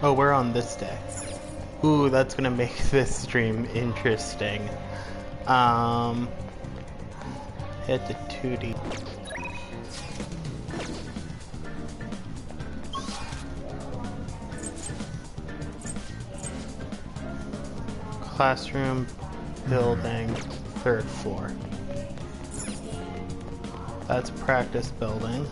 Oh, we're on this day. Ooh, that's gonna make this stream interesting. Um, hit the 2D. Classroom, building, 3rd floor. That's practice building.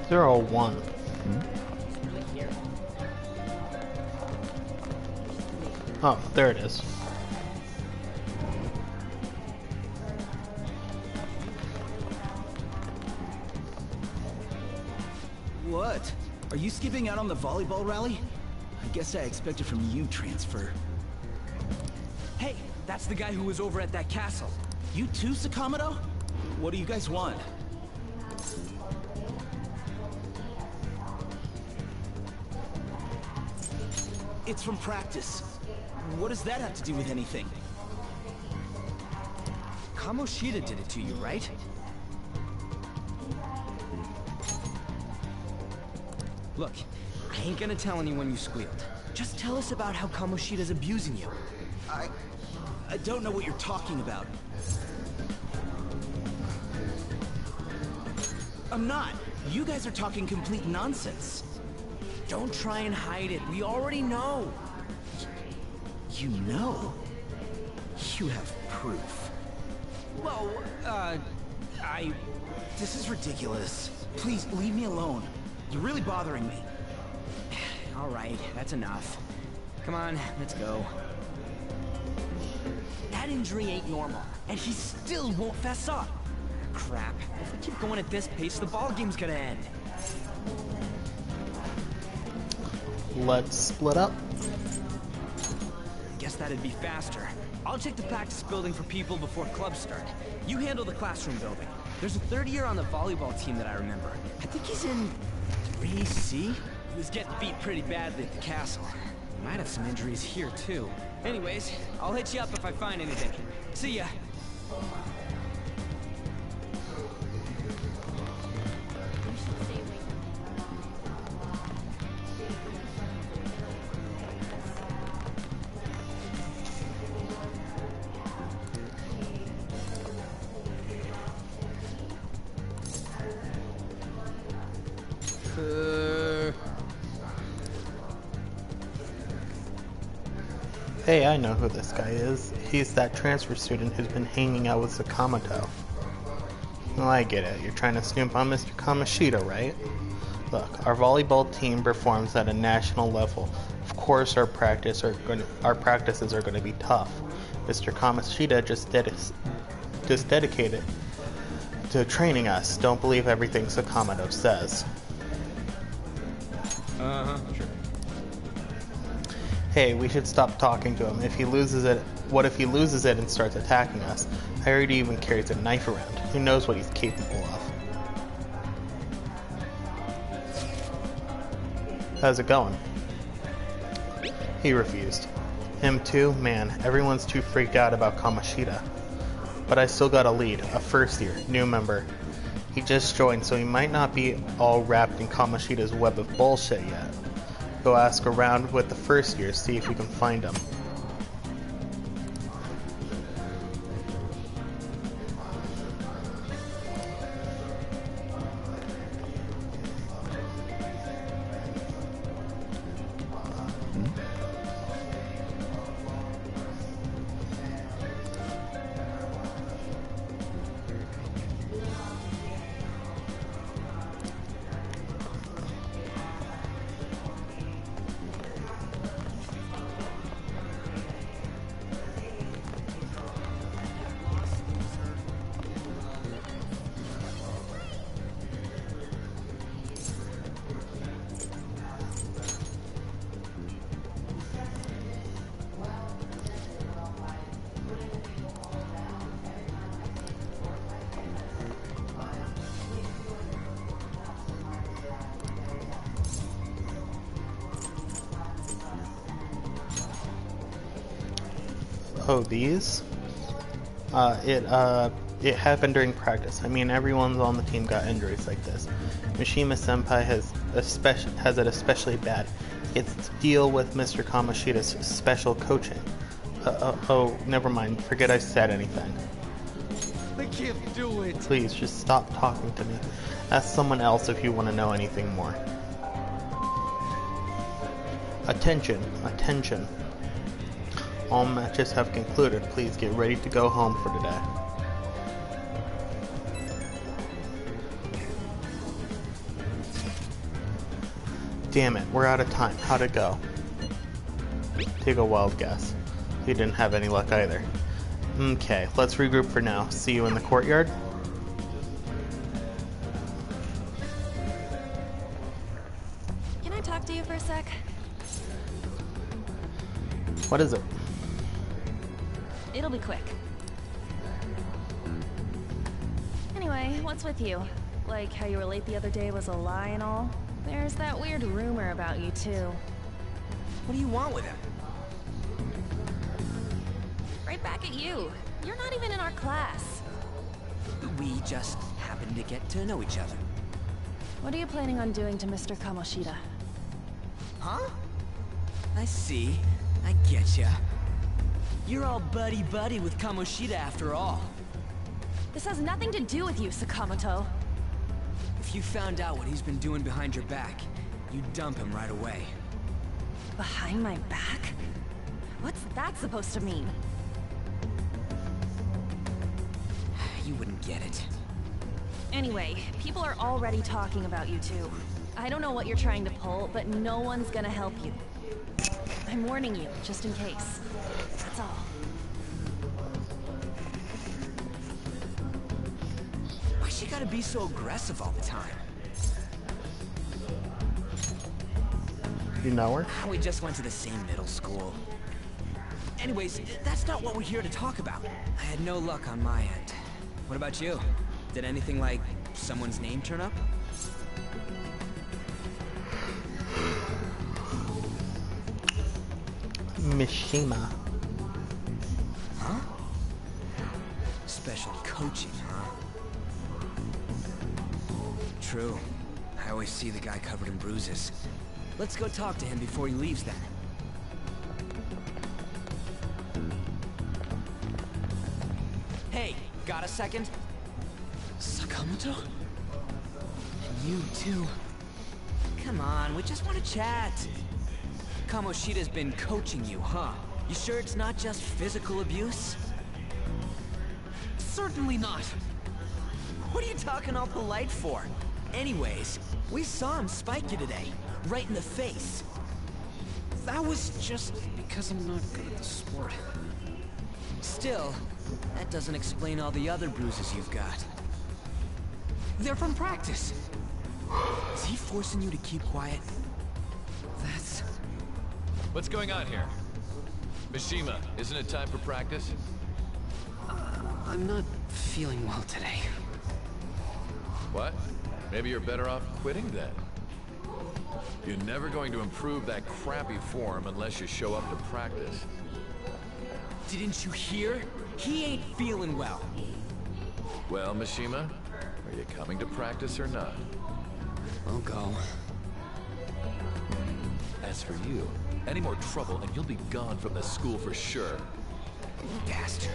Zero one. Oh, there it is. What? Are you skipping out on the volleyball rally? I guess I expected from you transfer. Hey, that's the guy who was over at that castle. You too, Sakamoto? What do you guys want? It's from practice. What does that have to do with anything? Kamoshida did it to you, right? Look, I ain't gonna tell anyone you squealed. Just tell us about how Kamoshida's abusing you. I don't know what you're talking about. I'm not. You guys are talking complete nonsense. Don't try and hide it. We already know. You know? You have proof. Well, this is ridiculous. Please, leave me alone. You're really bothering me. All right, that's enough. Come on, let's go. That injury ain't normal, and he still won't fess up. Crap. If we keep going at this pace, the ball game's gonna end. Let's split up. Guess that'd be faster. I'll check the practice building for people before clubs start. You handle the classroom building. There's a third year on the volleyball team that I remember. I think he's in 3C? He was getting beat pretty badly at the castle. Might have some injuries here too. Anyways, I'll hit you up if I find anything. See ya. Hey, I know who this guy is. He's that transfer student who's been hanging out with Sakamoto. Well, I get it. You're trying to snoop on Mr. Kamoshida, right? Look, our volleyball team performs at a national level. Of course, our practices are going to be tough. Mr. Kamoshida just dedicated to training us. Don't believe everything Sakamoto says. Sure. Hey, we should stop talking to him. If he loses it, what if he loses it and starts attacking us? I heard he even carries a knife around. Who knows what he's capable of? How's it going? He refused. Him too? Man, everyone's too freaked out about Kamoshida. But I still got a lead, a first year, new member. He just joined, so he might not be all wrapped in Kamoshida's web of bullshit yet. Go ask around with the first year, see if we can find him. Oh, these? It happened during practice. I mean, everyone's on the team got injuries like this. Mishima Senpai has it especially bad. It's to deal with Mr. Kamoshida's special coaching. Oh, never mind. Forget I said anything. I can't do it. Please, just stop talking to me. Ask someone else if you want to know anything more. Attention, attention. All matches have concluded. Please get ready to go home for today. Damn it, we're out of time. How'd it go? Take a wild guess. You didn't have any luck either. Okay, let's regroup for now. See you in the courtyard. Can I talk to you for a sec? What is it? It'll be quick. Anyway, what's with you? Like how you were late the other day was a lie and all? There's that weird rumor about you too. What do you want with him? Right back at you. You're not even in our class. We just happened to get to know each other. What are you planning on doing to Mr. Kamoshida? Huh? I see. I getcha. You're all buddy-buddy with Kamoshida after all. This has nothing to do with you, Sakamoto. If you found out what he's been doing behind your back, you'd dump him right away. Behind my back? What's that supposed to mean? You wouldn't get it. Anyway, people are already talking about you two. I don't know what you're trying to pull, but no one's gonna help you. I'm warning you, just in case. That's all. Why she gotta be so aggressive all the time? You know her? We just went to the same middle school. Anyways, that's not what we're here to talk about. I had no luck on my end. What about you? Did anything like someone's name turn up? Mishima. Huh? Special coaching, huh? True. I always see the guy covered in bruises. Let's go talk to him before he leaves then. Hey, got a second? Sakamoto? And you too. Come on, we just want to chat. Kamoshida's been coaching you, huh? You sure it's not just physical abuse? Certainly not. What are you talking all polite for? Anyways, we saw him spike you today, right in the face. That was just because I'm not good at the sport. Still, that doesn't explain all the other bruises you've got. They're from practice. Is he forcing you to keep quiet? That's... What's going on here? Mishima, isn't it time for practice? I'm not feeling well today. What? Maybe you're better off quitting then. You're never going to improve that crappy form unless you show up to practice. Didn't you hear? He ain't feeling well. Well, Mishima, are you coming to practice or not? I'll go. As for you, any more trouble and you'll be gone from the school for sure. Bastard.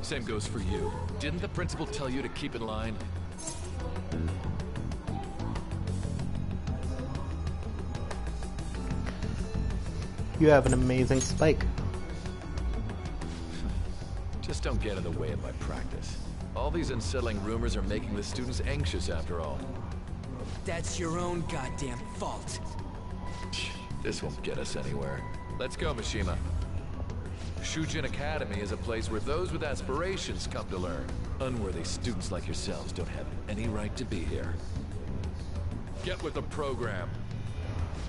Same goes for you. Didn't the principal tell you to keep in line? You have an amazing spike. Just don't get in the way of my practice. All these unsettling rumors are making the students anxious after all. That's your own goddamn fault. This won't get us anywhere. Let's go, Mishima. Shujin Academy is a place where those with aspirations come to learn. Unworthy students like yourselves don't have any right to be here. Get with the program.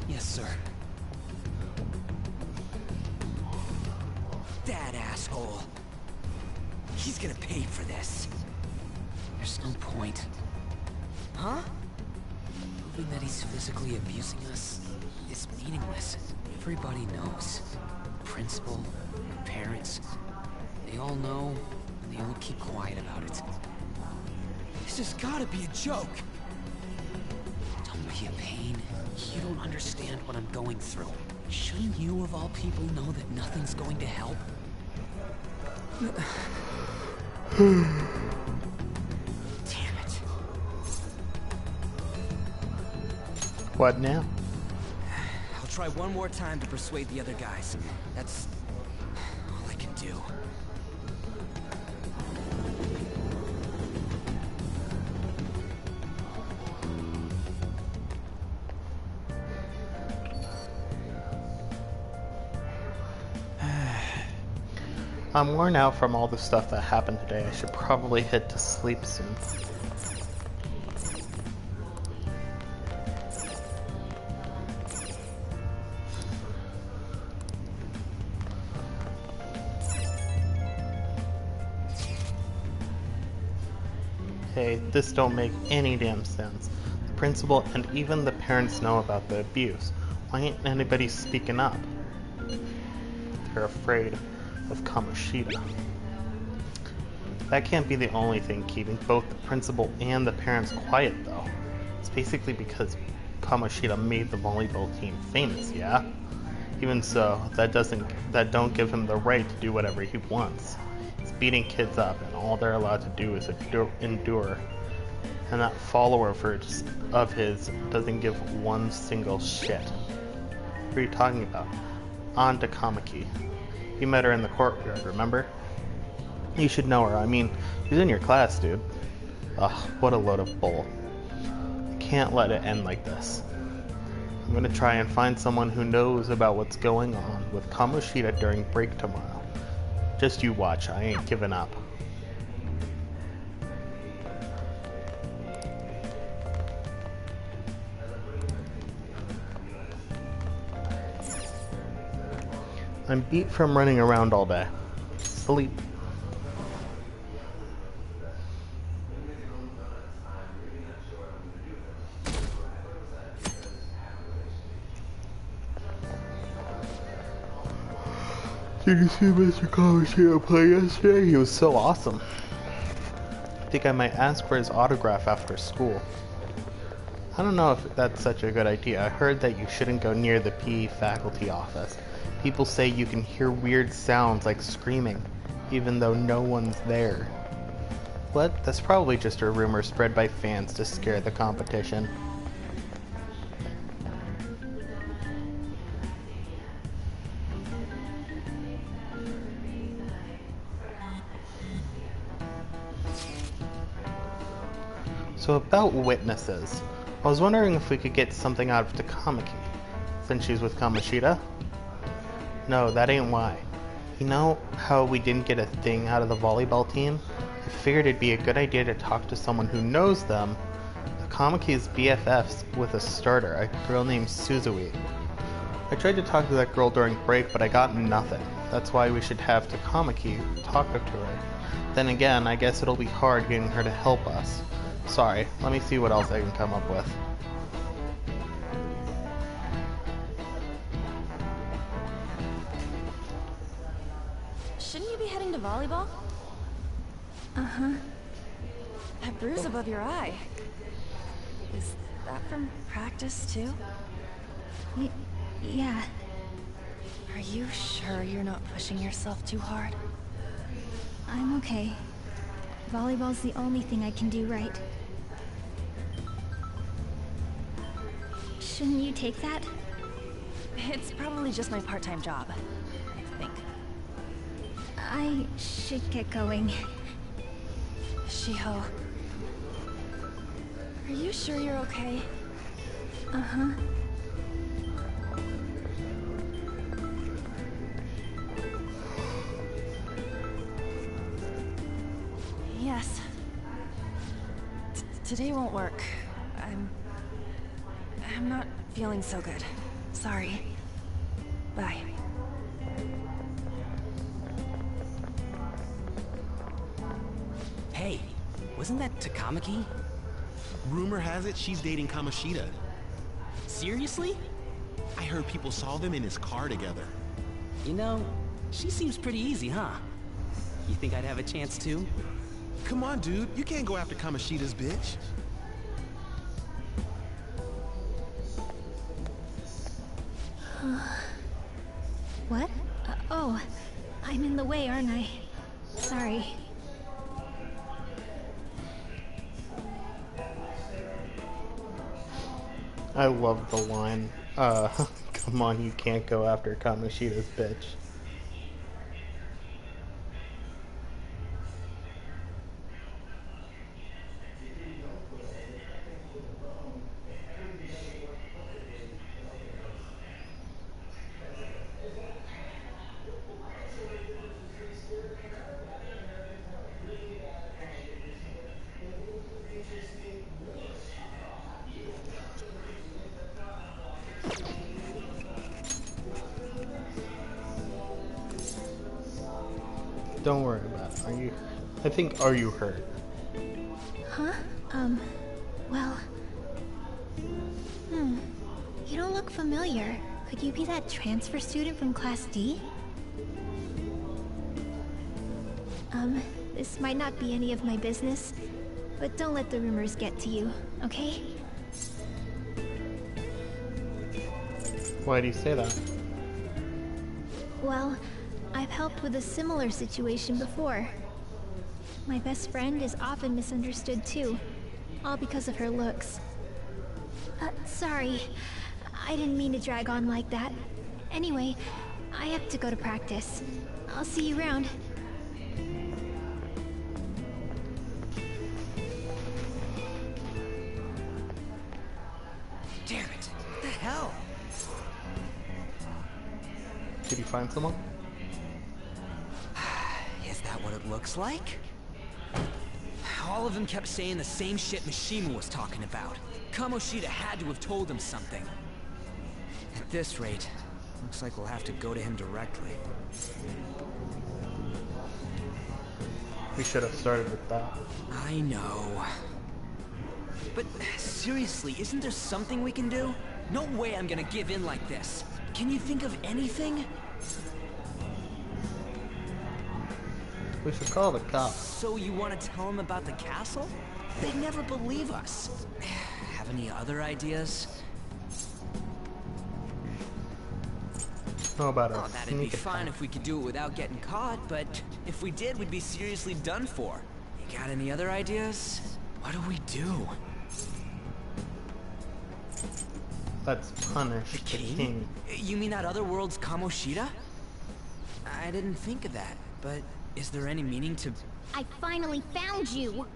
Yes, sir. That asshole. He's gonna pay for this. There's no point. Huh? Proving that he's physically abusing us is meaningless. Everybody knows. Principal, parents. parents. They all know, and they all keep quiet about it. This has gotta be a joke. Don't be a pain. You don't understand what I'm going through. Shouldn't you, of all people, know that nothing's going to help? Damn it. What now? I'll try one more time to persuade the other guys. That's all I can do. I'm worn out from all the stuff that happened today. I should probably head to sleep soon. Hey, this don't make any damn sense. The principal and even the parents know about the abuse. Why ain't anybody speaking up? They're afraid of Kamoshida. That can't be the only thing keeping both the principal and the parents quiet, though. It's basically because Kamoshida made the volleyball team famous, yeah? Even so, that don't give him the right to do whatever he wants. He's beating kids up, and all they're allowed to do is endure. And that follower of his doesn't give one single shit. What are you talking about? On to Kamaki. You met her in the courtyard, remember? You should know her. I mean, she's in your class, dude. Ugh, what a load of bull. I can't let it end like this. I'm gonna try and find someone who knows about what's going on with Kamoshida during break tomorrow. Just you watch, I ain't giving up. I'm beat from running around all day. Sleep. Did you see Mr. Kamoshida play yesterday? He was so awesome. I think I might ask for his autograph after school. I don't know if that's such a good idea. I heard that you shouldn't go near the PE faculty office. People say you can hear weird sounds like screaming, even though no one's there. What? That's probably just a rumor spread by fans to scare the competition. So about witnesses, I was wondering if we could get something out of Takamaki, since she's with Kamoshida? No, that ain't why. You know how we didn't get a thing out of the volleyball team? I figured it'd be a good idea to talk to someone who knows them. Takamaki's BFFs with a starter, a girl named Suzui. I tried to talk to that girl during break, but I got nothing. That's why we should have Takamaki talk to her. Then again, I guess it'll be hard getting her to help us. Sorry, let me see what else I can come up with. Shouldn't you be heading to volleyball? Uh-huh. That bruise above your eye. Is that from practice, too? Yeah. Are you sure you're not pushing yourself too hard? I'm okay. Volleyball's the only thing I can do right. Shouldn't you take that? It's probably just my part-time job, I think. I should get going. Shiho. Are you sure you're okay? Uh-huh. Yes. Today won't work. I'm not feeling so good. Sorry. Bye. Hey, wasn't that Takamaki? Rumor has it she's dating Kamoshida. Seriously? I heard people saw them in his car together. You know, She seems pretty easy, huh? You think I'd have a chance too? Come on, dude. You can't go after Kamoshida's bitch. What? Oh, I'm in the way, aren't I? Sorry. I love the line, come on, you can't go after Kamoshida's bitch. Don't worry about it. Are you hurt? Huh? Well... You don't look familiar. Could you be that transfer student from Class D? This might not be any of my business, but don't let the rumors get to you, okay? Why do you say that? Well, I've helped with a similar situation before. My best friend is often misunderstood too, all because of her looks. Sorry. I didn't mean to drag on like that. Anyway, I have to go to practice. I'll see you around. Damn it! What the hell? Did you find someone? Is that what it looks like? All of them kept saying the same shit Mishima was talking about. Kamoshida had to have told him something. At this rate, looks like we'll have to go to him directly. We should have started with that. I know. But seriously, isn't there something we can do? No way I'm gonna give in like this. Can you think of anything? We should call the cops. So you want to tell them about the castle? They'd never believe us. Have any other ideas? How about Oh, a that'd be sneak fine attack? if we could do it without getting caught, but if we did, we'd be seriously done for. You got any other ideas? What do we do? Let's punish the king. You mean that other world's Kamoshida? I didn't think of that, but is there any meaning to... I finally found you!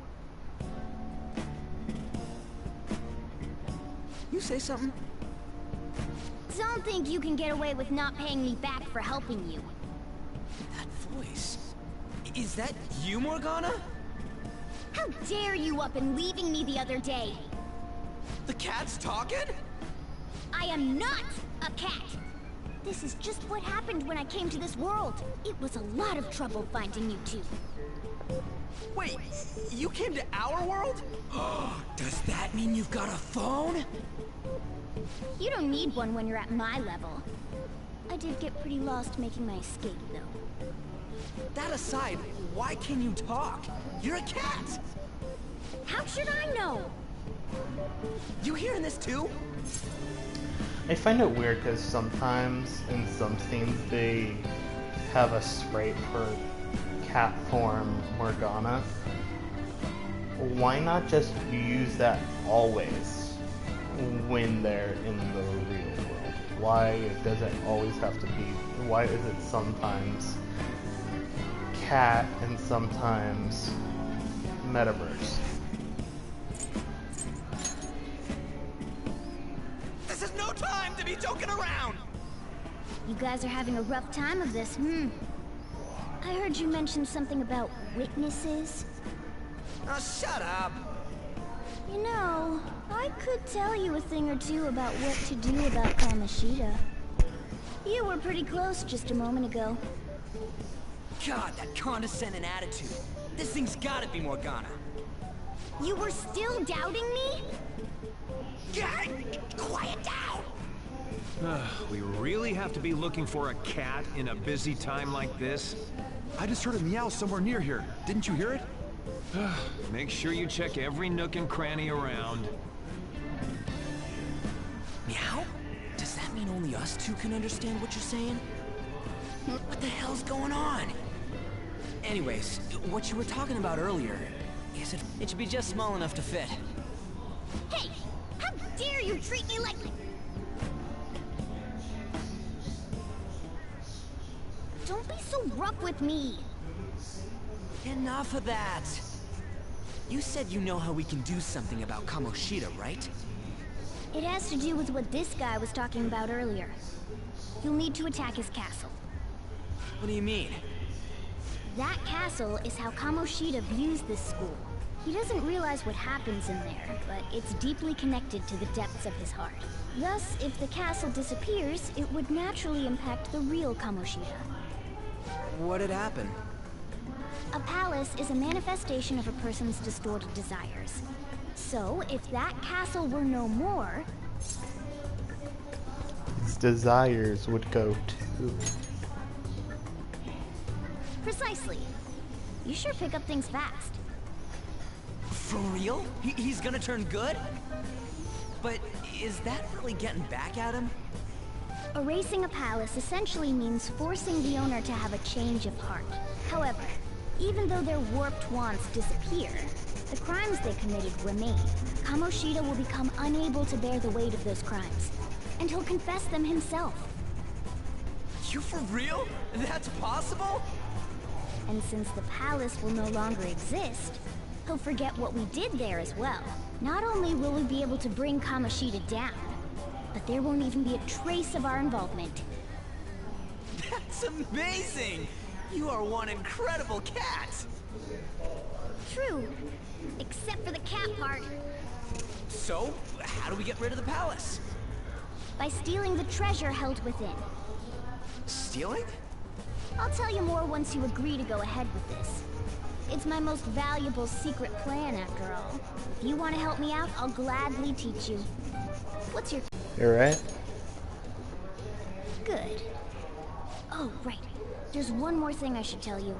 You say something? Don't think you can get away with not paying me back for helping you. That voice... Is that you, Morgana? How dare you up and leaving me the other day? The cat's talking? I am not a cat! This is just what happened when I came to this world. It was a lot of trouble finding you two. Wait, you came to our world? Does that mean you've got a phone? You don't need one when you're at my level. I did get pretty lost making my escape, though. That aside, why can you talk? You're a cat! How should I know? You hearing this too? I find it weird because sometimes in some scenes they have a sprite for cat form Morgana. Why not just use that always when they're in the real world? Why does it always have to be? Why is it sometimes cat and sometimes metaverse? This is no time to be joking around! You guys are having a rough time of this, I heard you mention something about witnesses. Oh, shut up! You know, I could tell you a thing or two about what to do about Kamoshida. You were pretty close just a moment ago. God, that condescending attitude. This thing's gotta be Morgana. You were still doubting me? God, quiet down! We really have to be looking for a cat in a busy time like this? I just heard a meow somewhere near here. Didn't you hear it? Make sure you check every nook and cranny around. Meow? Does that mean only us two can understand what you're saying? What the hell's going on? Anyways, what you were talking about earlier, is it... It should be just small enough to fit. Hey! How dare you treat me like... Don't be so rough with me! Enough of that! You said you know how we can do something about Kamoshida, right? It has to do with what this guy was talking about earlier. You'll need to attack his castle. What do you mean? That castle is how Kamoshida views this school. He doesn't realize what happens in there, but it's deeply connected to the depths of his heart. Thus, if the castle disappears, it would naturally impact the real Kamoshida. What'd happen? A palace is a manifestation of a person's distorted desires. So, if that castle were no more... His desires would go too. Precisely. You sure pick up things fast. For real? He's gonna turn good? But is that really getting back at him? Erasing a palace essentially means forcing the owner to have a change of heart. However, even though their warped wants disappear, the crimes they committed remain. Kamoshida will become unable to bear the weight of those crimes, and he'll confess them himself. You for real? That's possible? And since the palace will no longer exist, he'll forget what we did there as well. Not only will we be able to bring Kamoshida down, but there won't even be a trace of our involvement. That's amazing! You are one incredible cat! True. Except for the cat part. So, how do we get rid of the palace? By stealing the treasure held within. Stealing? I'll tell you more once you agree to go ahead with this. It's my most valuable secret plan, after all. If you want to help me out, I'll gladly teach you. What's your... You're right. Good. Oh, right. There's one more thing I should tell you.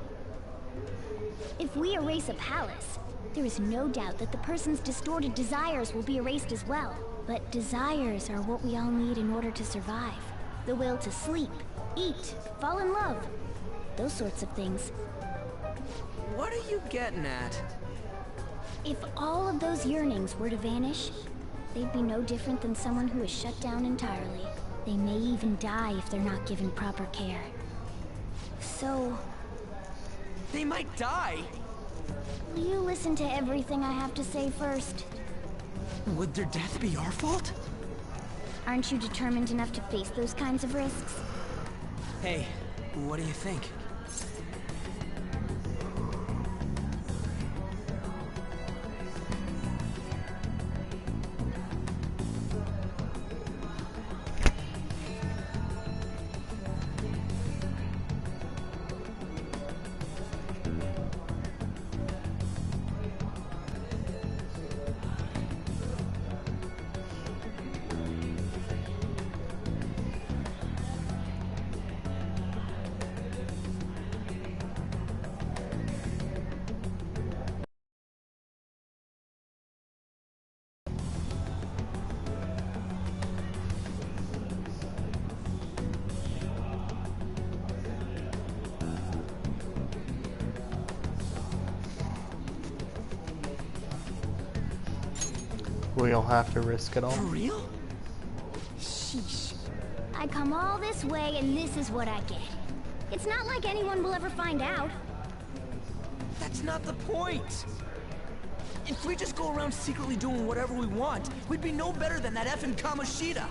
If we erase a palace, there is no doubt that the person's distorted desires will be erased as well. But desires are what we all need in order to survive. The will to sleep, eat, fall in love. Those sorts of things. What are you getting at? If all of those yearnings were to vanish, they'd be no different than someone who is shut down entirely. They may even die if they're not given proper care. So... They might die? will you listen to everything I have to say first? Would their death be our fault? Aren't you determined enough to face those kinds of risks? Hey, what do you think? We'll have to risk it all. For real? Sheesh. I come all this way and this is what I get. It's not like anyone will ever find out. That's not the point! If we just go around secretly doing whatever we want, we'd be no better than that effing Kamoshida!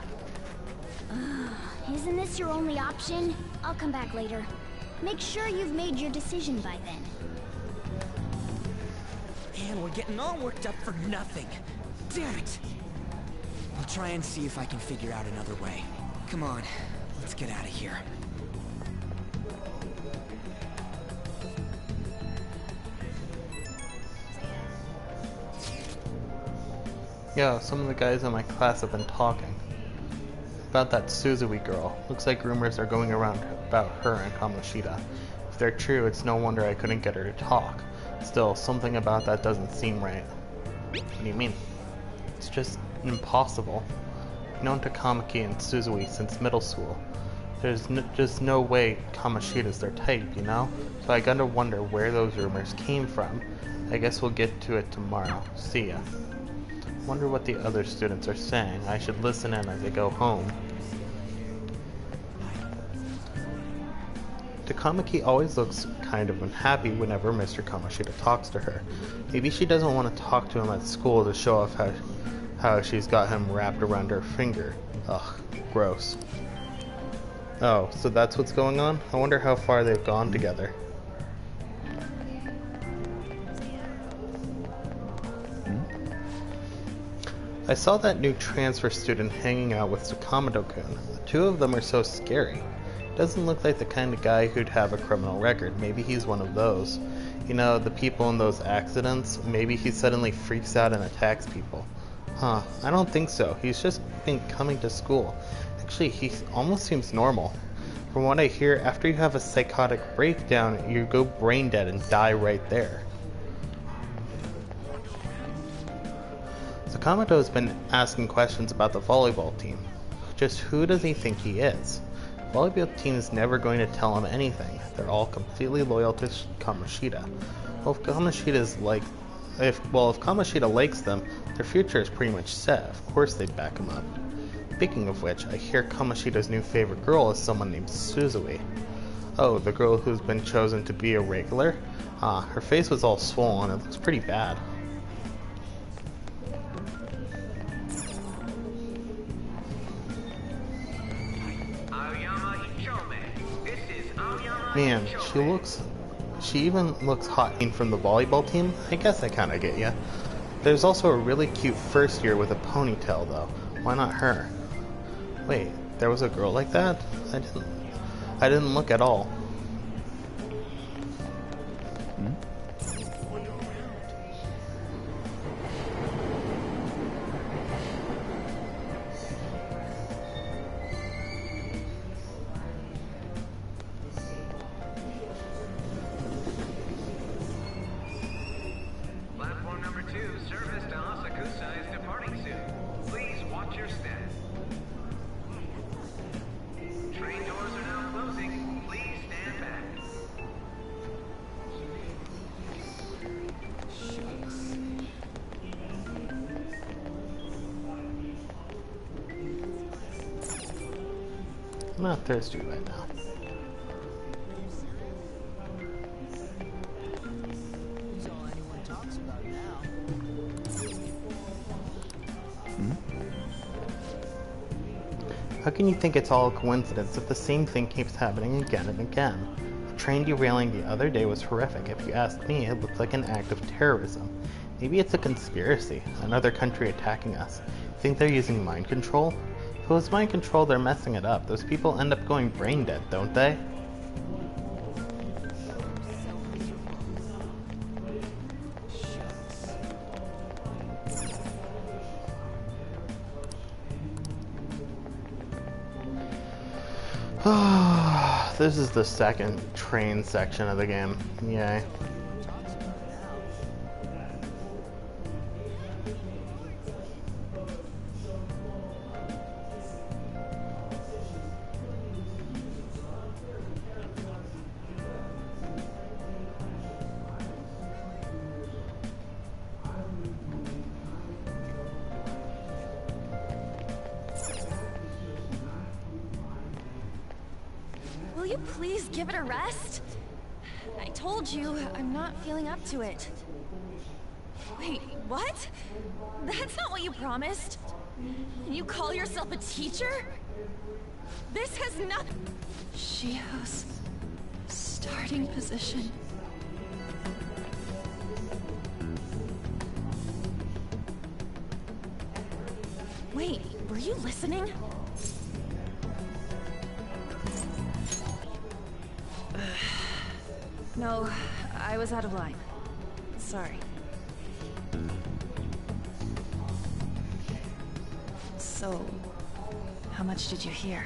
Isn't this your only option? I'll come back later. Make sure you've made your decision by then. Man, we're getting all worked up for nothing. Damn it! I'll try and see if I can figure out another way. Come on, let's get out of here. Yeah, some of the guys in my class have been talking. About that Suzui girl. Looks like rumors are going around about her and Kamoshida. If they're true, it's no wonder I couldn't get her to talk. Still, something about that doesn't seem right. What do you mean? It's just impossible. I've known Takamaki and Suzui since middle school. There's just no way Kamoshida's their type, you know? So I gotta wonder where those rumors came from. I guess we'll get to it tomorrow. See ya. Wonder what the other students are saying. I should listen in as I go home. Takamaki always looks kind of unhappy whenever Mr. Kamoshida talks to her. Maybe she doesn't want to talk to him at school to show off how she's got him wrapped around her finger. Ugh, gross. Oh, so that's what's going on? I wonder how far they've gone together. I saw that new transfer student hanging out with Sakamoto-kun. The two of them are so scary. Doesn't look like the kind of guy who'd have a criminal record. Maybe he's one of those. You know, the people in those accidents? Maybe he suddenly freaks out and attacks people. Huh, I don't think so. He's just been coming to school. Actually, he almost seems normal. From what I hear, after you have a psychotic breakdown, you go brain dead and die right there. Sakamoto's been asking questions about the volleyball team. Just who does he think he is? The volleyball team is never going to tell him anything. They're all completely loyal to Kamoshida. Well, if Kamoshida likes them, their future is pretty much set. Of course they'd back him up. Speaking of which, I hear Kamoshida's new favorite girl is someone named Suzui. Oh, the girl who's been chosen to be a regular? Ah, her face was all swollen. It looks pretty bad. Man, she even looks hot from the volleyball team. I guess I kinda get ya. There's also a really cute first year with a ponytail though. Why not her? Wait, there was a girl like that? I didn't look at all. I'm not thirsty right now. How can you think it's all a coincidence if the same thing keeps happening again and again? The train derailing the other day was horrific. If you ask me, it looked like an act of terrorism. Maybe it's a conspiracy, another country attacking us. Think they're using mind control? If it was mind control, they're messing it up. Those people end up going brain dead, don't they? This is the second train section of the game. Yay. Will you please give it a rest? I told you, I'm not feeling up to it. Wait, what? That's not what you promised. And you call yourself a teacher? This has nothing. Shiho's starting position. Wait, were you listening? No, I was out of line. Sorry. So, How much did you hear?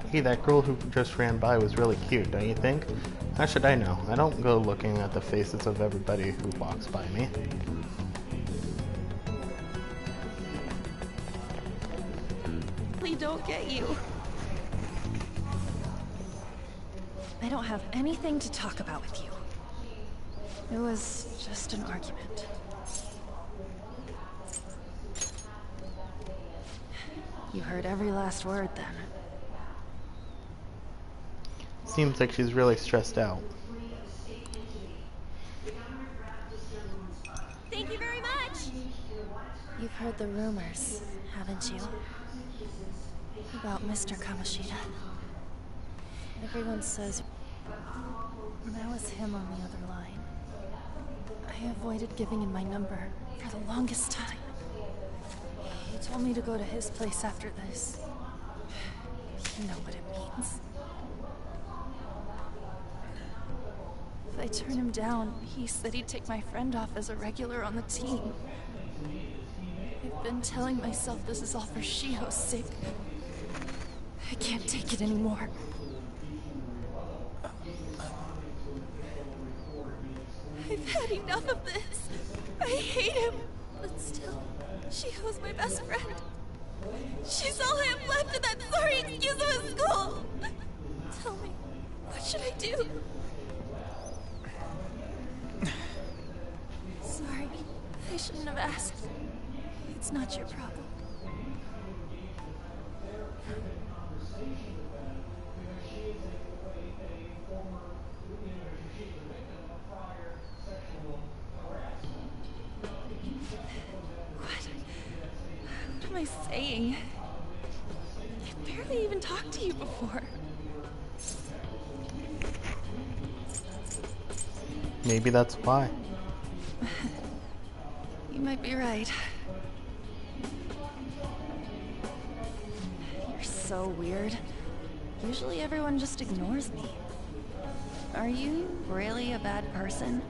Hey, that girl who just ran by was really cute, don't you think? How should I know? I don't go looking at the faces of everybody who walks by me. We don't get you. I don't have anything to talk about with you. It was just an argument. You heard every last word then. Seems like she's really stressed out. Thank you very much! You've heard the rumors, haven't you? About Mr. Kamoshida. Everyone says that was him on the other line. I avoided giving him my number for the longest time. He told me to go to his place after this. You know what it means. If I turn him down, he said he'd take my friend off as a regular on the team. I've been telling myself this is all for Shiho's sake. I can't take it anymore. I've had enough of this. I hate him. But still, Shiho's my best friend. She's all I have left in that sorry excuse of a school. Tell me, what should I do? Sorry, I shouldn't have asked. It's not your problem. What am I saying? I barely even talked to you before. Maybe that's why. You might be right. You're so weird. Usually everyone just ignores me. Are you really a bad person?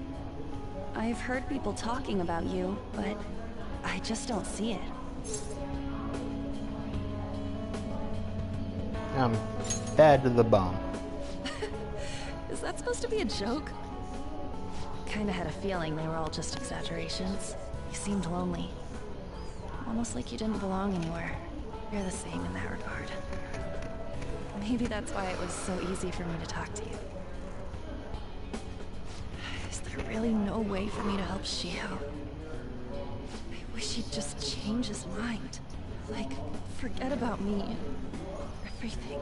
I've heard people talking about you, but I just don't see it. I'm bad to the bone. Is that supposed to be a joke? Kinda had a feeling they were all just exaggerations. You seemed lonely. Almost like you didn't belong anywhere. You're the same in that regard. Maybe that's why it was so easy for me to talk to you. Is there really no way for me to help Shiho? I wish he'd just change his mind. Like, forget about me and everything.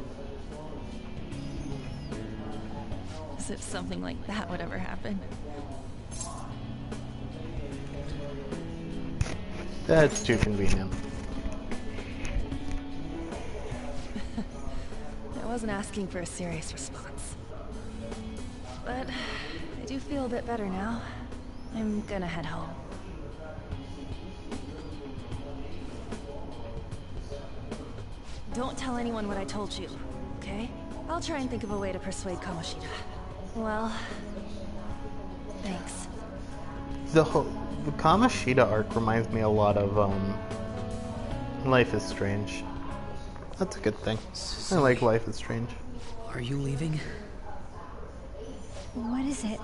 As if something like that would ever happen. That's too convenient. I wasn't asking for a serious response. But I do feel a bit better now. I'm gonna head home. Don't tell anyone what I told you, okay? I'll try and think of a way to persuade Kamoshida. Well, thanks. The Kamoshida arc reminds me a lot of Life is Strange. That's a good thing. I like Life is Strange. Are you leaving? What is it?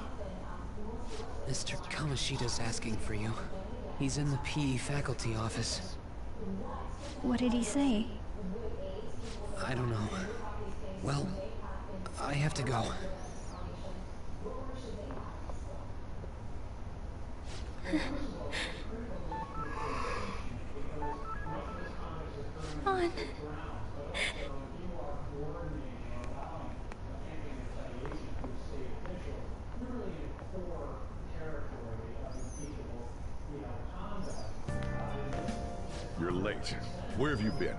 Mr. Kamoshida's asking for you. He's in the PE faculty office. What did he say? I don't know. Well, I have to go. On. right. Where have you been?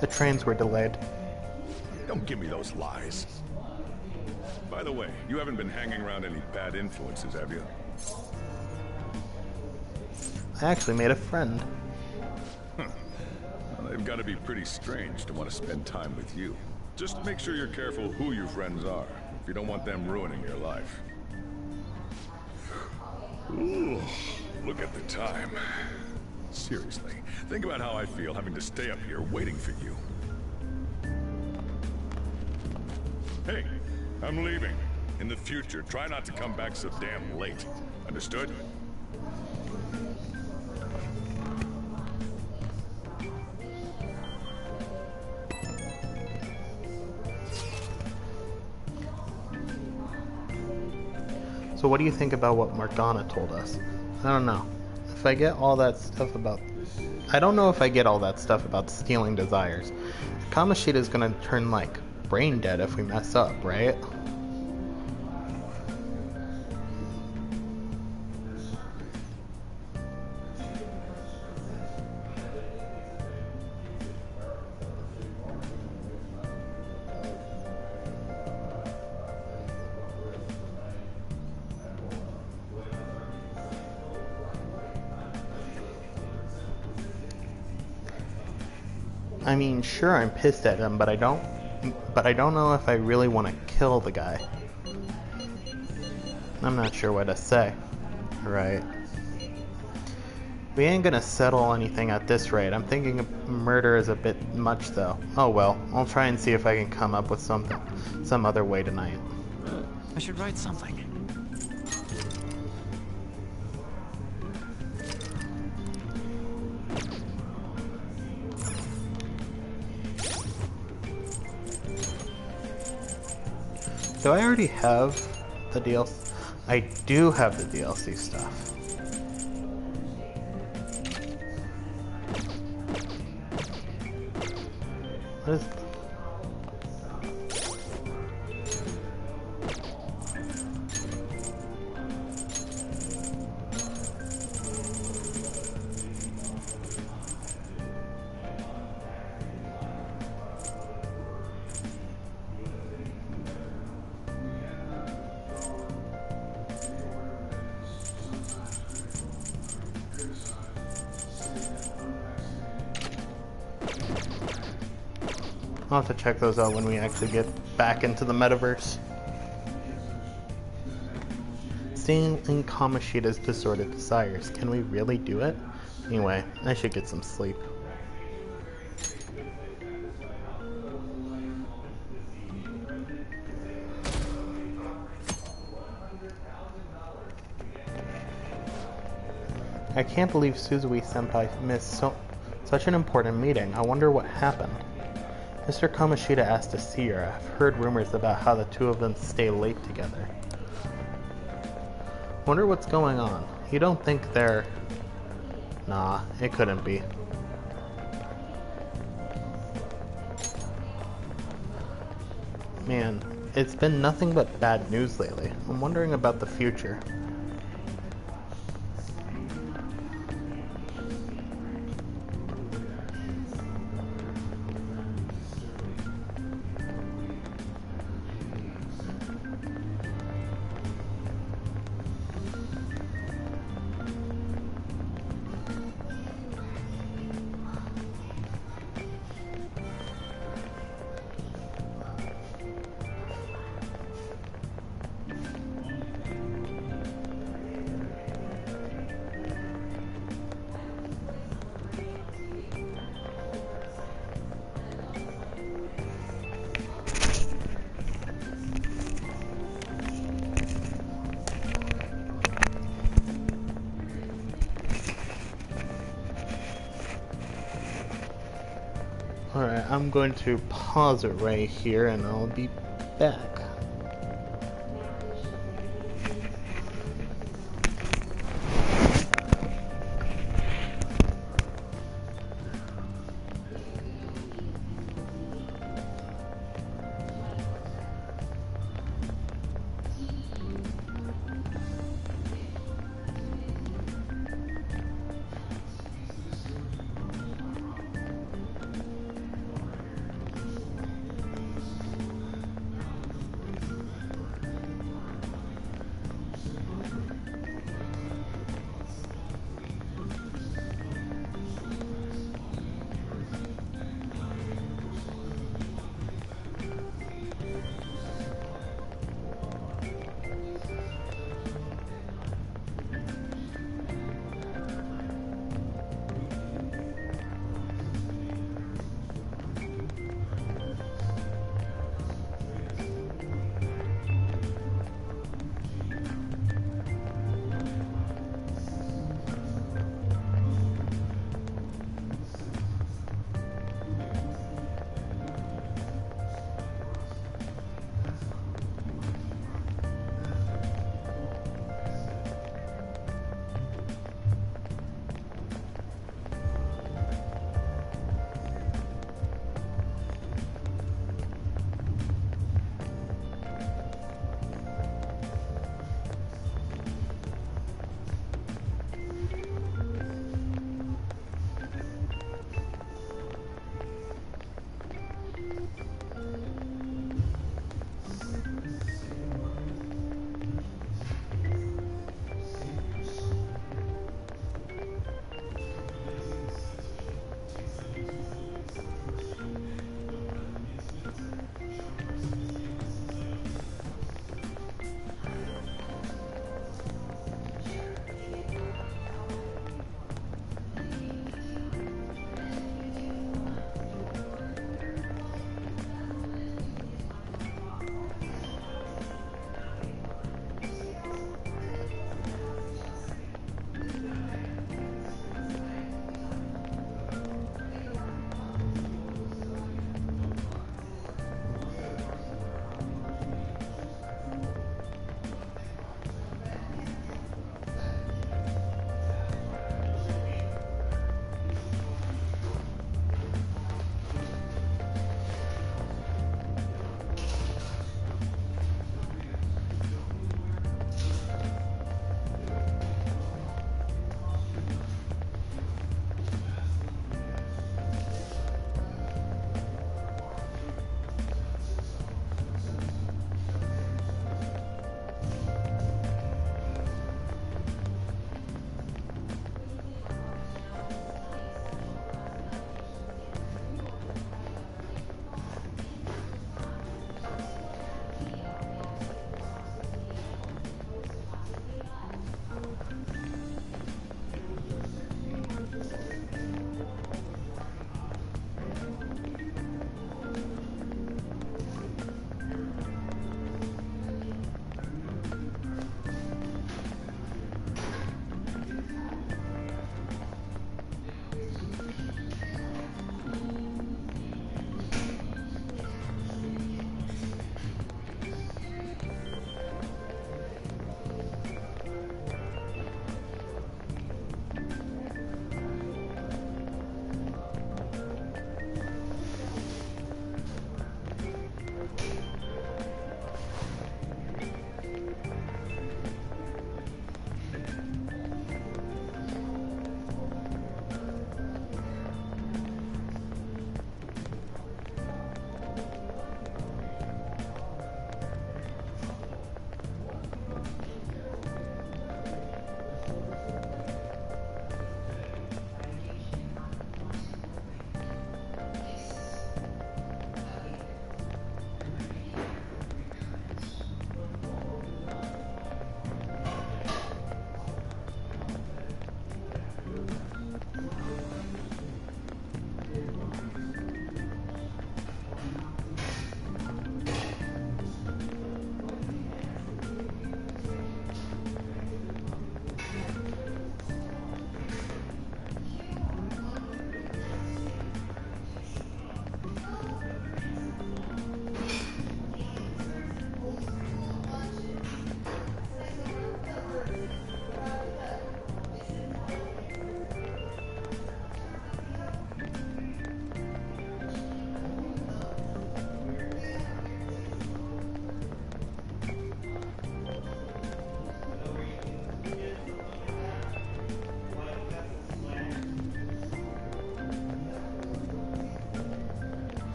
The trains were delayed. Don't give me those lies. By the way, you haven't been hanging around any bad influences, have you? I actually made a friend. Well, they've got to be pretty strange to want to spend time with you. Just make sure you're careful who your friends are, if you don't want them ruining your life. Ooh, look at the time. Seriously, think about how I feel having to stay up here waiting for you. Hey, I'm leaving. In the future, try not to come back so damn late. Understood? So what do you think about what Morgana told us? I don't know. If I get all that stuff about... I don't know if I get all that stuff about stealing desires. Kamoshida's gonna turn, like, brain dead if we mess up, right? I mean, sure, I'm pissed at him, but I don't know if I really want to kill the guy. I'm not sure what to say. Right. We ain't gonna settle anything at this rate. I'm thinking murder is a bit much, though. Oh well, I'll try and see if I can come up with some other way tonight. I should write something. Do I already have the DLC? I do have the DLC stuff. What is... I'll have to check those out when we actually get back into the metaverse. Stealing Kamoshida's disordered desires. Can we really do it? Anyway, I should get some sleep. I can't believe Suzui-senpai missed such an important meeting. I wonder what happened. Mr. Kamoshida asked to see her. I've heard rumors about how the two of them stay late together. Wonder what's going on. You don't think they're... Nah, it couldn't be. Man, it's been nothing but bad news lately. I'm wondering about the future. Alright, I'm going to pause it right here and I'll be back.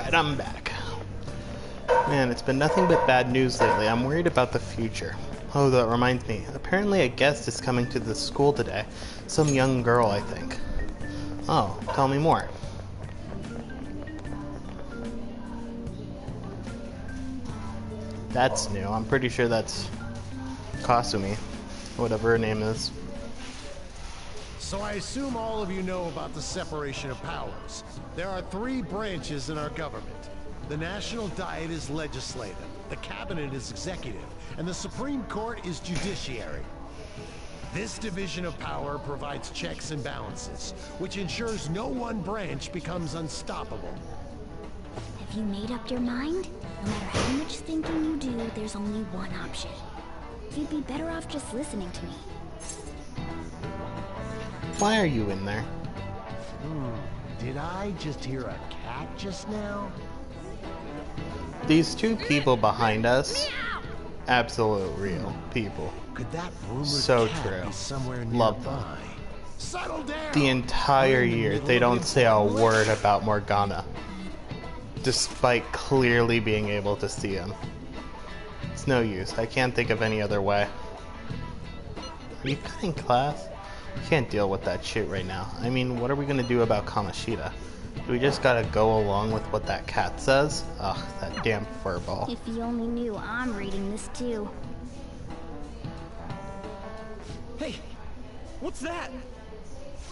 Alright, I'm back. Man, it's been nothing but bad news lately. I'm worried about the future. Oh, that reminds me. Apparently a guest is coming to the school today. Some young girl, I think. Oh, tell me more. That's new. I'm pretty sure that's Kasumi, whatever her name is. So I assume all of you know about the separation of powers. There are 3 branches in our government. The National Diet is legislative, the Cabinet is executive, and the Supreme Court is judiciary. This division of power provides checks and balances, which ensures no one branch becomes unstoppable. Have you made up your mind? No matter how much thinking you do, there's only one option. You'd be better off just listening to me. Why are you in there? Did I just hear a cat just now? These 2 people behind us, absolute real people. Could that rumored So cat true. be somewhere nearby? Love them. Settle down. The entire I'm in the year, middle they of don't say a important word about Morgana, despite clearly being able to see him. It's no use. I can't think of any other way. Are you cutting class? We can't deal with that shit right now. I mean, what are we gonna do about Kamoshida? Do we just gotta go along with what that cat says? Ugh, that damn furball. If you only knew I'm reading this too. Hey, what's that?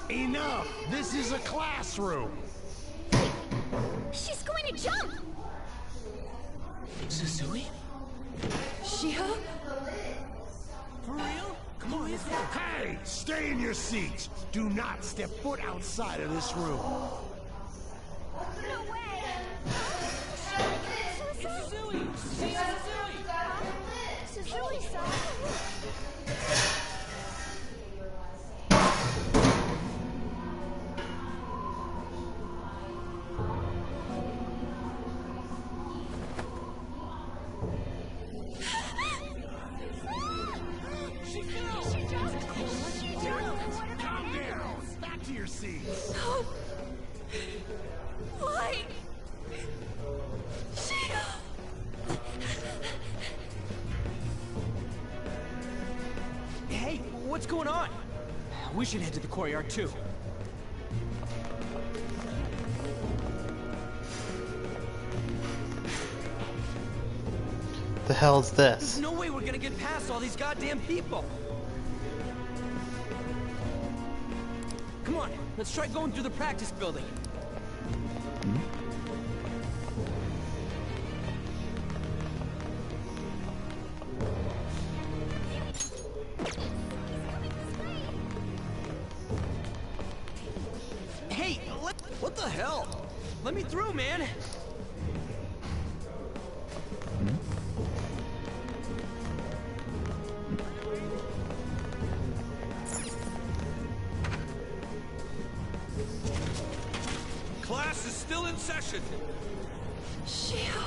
Enough! This is a classroom! She's going to jump! Susui? Shiho? For real? Come on, Hey! Stay in your seats! Do not step foot outside of this room! No way! Susui! Susui! Susui-san! Calm down! Back to your seats! No! Why? Shiho! Hey, what's going on? We should head to the courtyard too. The hell's this? There's no way we're gonna get past all these goddamn people. Come on, let's try going through the practice building. Hey, what the hell? Let me through, man. Class is still in session. Shiho!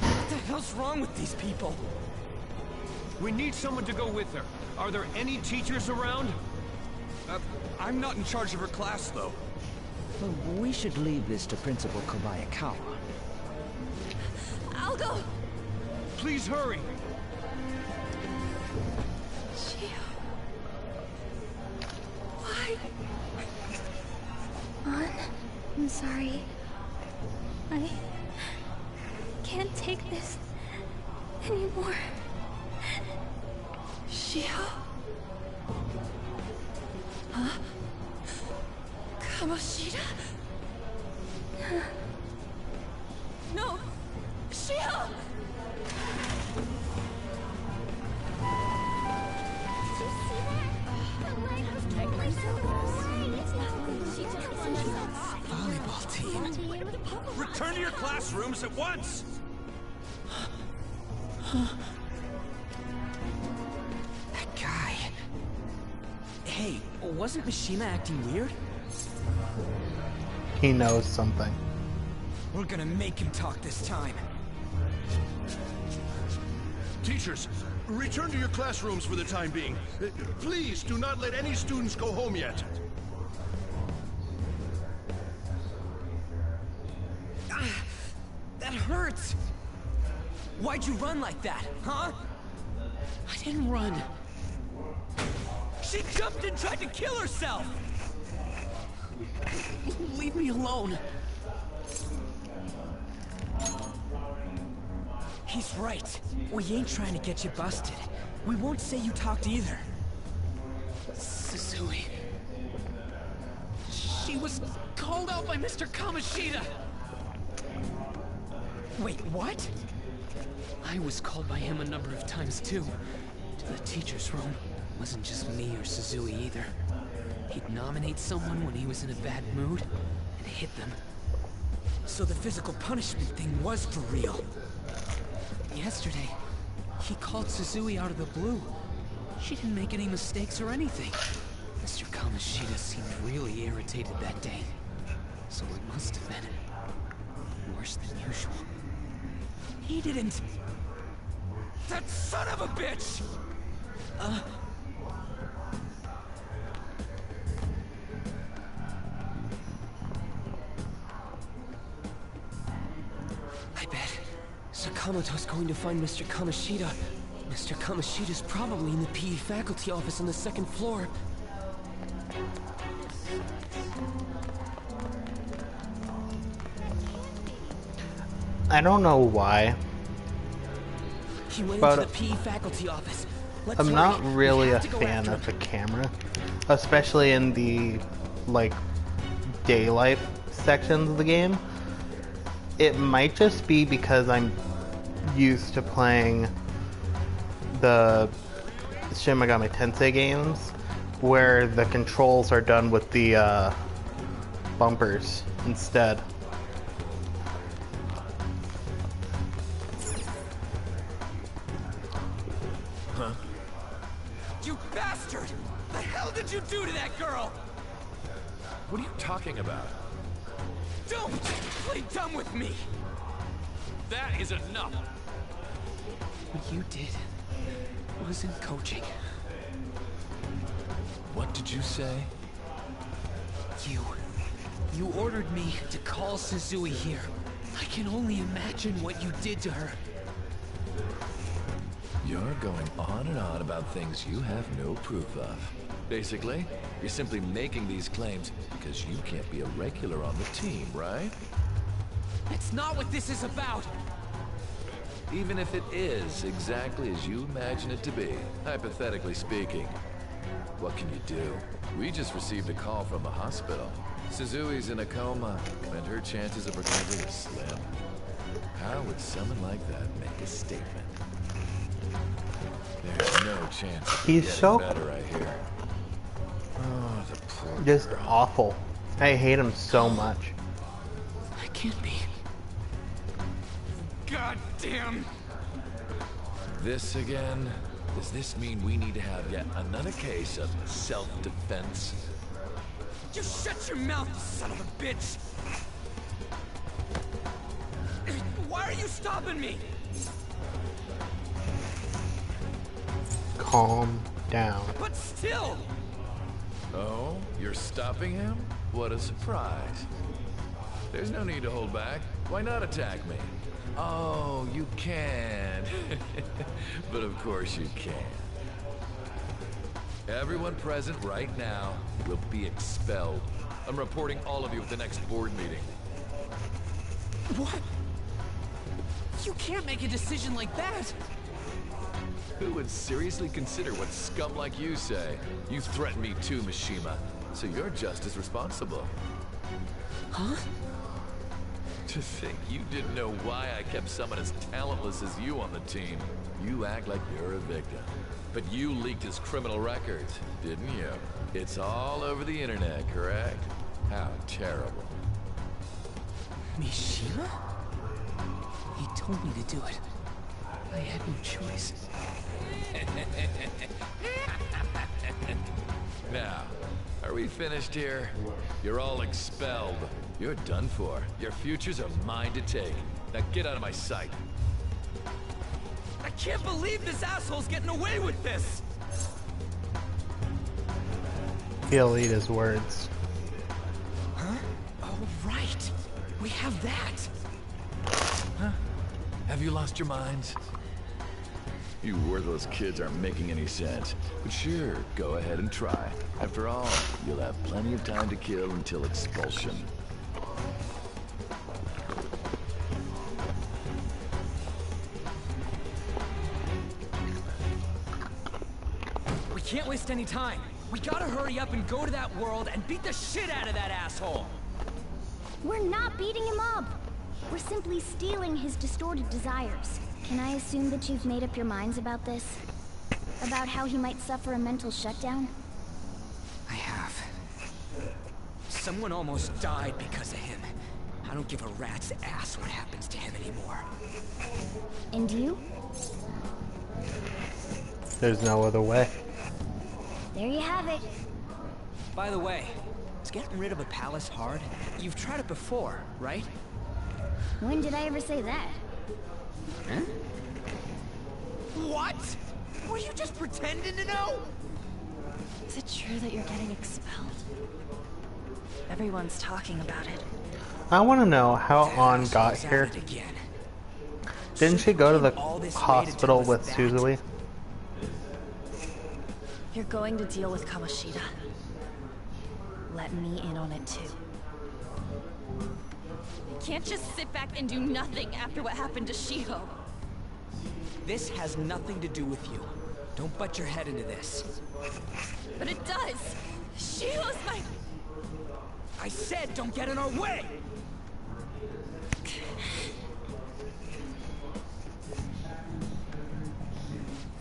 What the hell's wrong with these people? We need someone to go with her. Are there any teachers around? I'm not in charge of her class, though. Well, we should leave this to Principal Kobayakawa. I'll go! Please hurry. Shiho. Why? On. I'm sorry. I can't take this anymore. Shiho? Huh? Kamoshida? No! Shiho! Did you see that? The light was totally Volleyball team. Return to your classrooms at once! That guy. Hey, wasn't Mishima acting weird? He knows something. We're gonna make him talk this time. Teachers, return to your classrooms for the time being. Please do not let any students go home yet. That hurts! Why'd you run like that, huh? I didn't run. She jumped and tried to kill herself! Leave me alone. He's right. We ain't trying to get you busted. We won't say you talked either. Suzui. She was called out by Mr. Kamoshida. Wait, what? I was called by him a number of times too. To the teacher's room. Wasn't just me or Suzui either. He'd nominate someone when he was in a bad mood and hit them. So the physical punishment thing was for real. Yesterday, he called Suzui out of the blue. She didn't make any mistakes or anything. Mr. Kamoshida seemed really irritated that day. So it must have been worse than usual. He didn't... That son of a bitch! I bet Sakamoto's going to find Mr. Kamoshida. Mr. Kamoshida's probably in the PE faculty office on the second floor. I don't know why, He went but into the PE faculty office. Let's I'm hurry. not really We a have to go fan after of him. the camera, especially in the like day life sections of the game. It might just be because I'm used to playing the Shin Megami Tensei games where the controls are done with the bumpers instead. You bastard! The hell did you do to that girl? What are you talking about? Don't play dumb with me! That is enough! What you did wasn't coaching. What did you say? You ordered me to call Suzui here. I can only imagine what you did to her. You're going on and on about things you have no proof of. Basically, you're simply making these claims because you can't be a regular on the team, right? That's not what this is about! Even if it is exactly as you imagine it to be, hypothetically speaking, what can you do? We just received a call from the hospital. Suzui's in a coma, and her chances of recovery are slim. How would someone like that make a statement? There's no chance of He's getting so better, I hear. Oh, the poor just girl. awful. I hate him so much. I can't be. God damn! This again? Does this mean we need to have yet another case of self-defense? You shut your mouth, you son of a bitch! Why are you stopping me? Calm down. But still! Oh, you're stopping him? What a surprise. There's no need to hold back. Why not attack me? Oh, you can. But of course you can. Everyone present right now will be expelled. I'm reporting all of you at the next board meeting. What? You can't make a decision like that! Who would seriously consider what scum like you say? You threatened me too, Mishima, so you're just as responsible. Huh? To think you didn't know why I kept someone as talentless as you on the team. You act like you're a victim. But you leaked his criminal records, didn't you? It's all over the internet, correct? How terrible. Mishima? He told me to do it. I had no choice. Now, are we finished here? You're all expelled. You're done for. Your futures are mine to take. Now get out of my sight. I can't believe this asshole's getting away with this! He'll eat his words. Huh? Oh, right. We have that. Huh? Have you lost your minds? You worthless kids aren't making any sense. But sure, go ahead and try. After all, you'll have plenty of time to kill until expulsion. We can't waste any time. We gotta hurry up and go to that world and beat the shit out of that asshole. We're not beating him up. We're simply stealing his distorted desires. Can I assume that you've made up your minds about this? About how he might suffer a mental shutdown? I have. Someone almost died because of him. I don't give a rat's ass what happens to him anymore. And you? There's no other way. There you have it. By the way, is getting rid of a palace hard? You've tried it before, right? When did I ever say that? Huh? What? Were you just pretending to know? Is it true that you're getting expelled? Everyone's talking about it. I want to know how On got here. Didn't she go to the hospital with Suzui? You're going to deal with Kamoshida. Let me in on it too. You can't just sit back and do nothing after what happened to Shiho. This has nothing to do with you. Don't butt your head into this. But it does! Shiho's my... I said don't get in our way!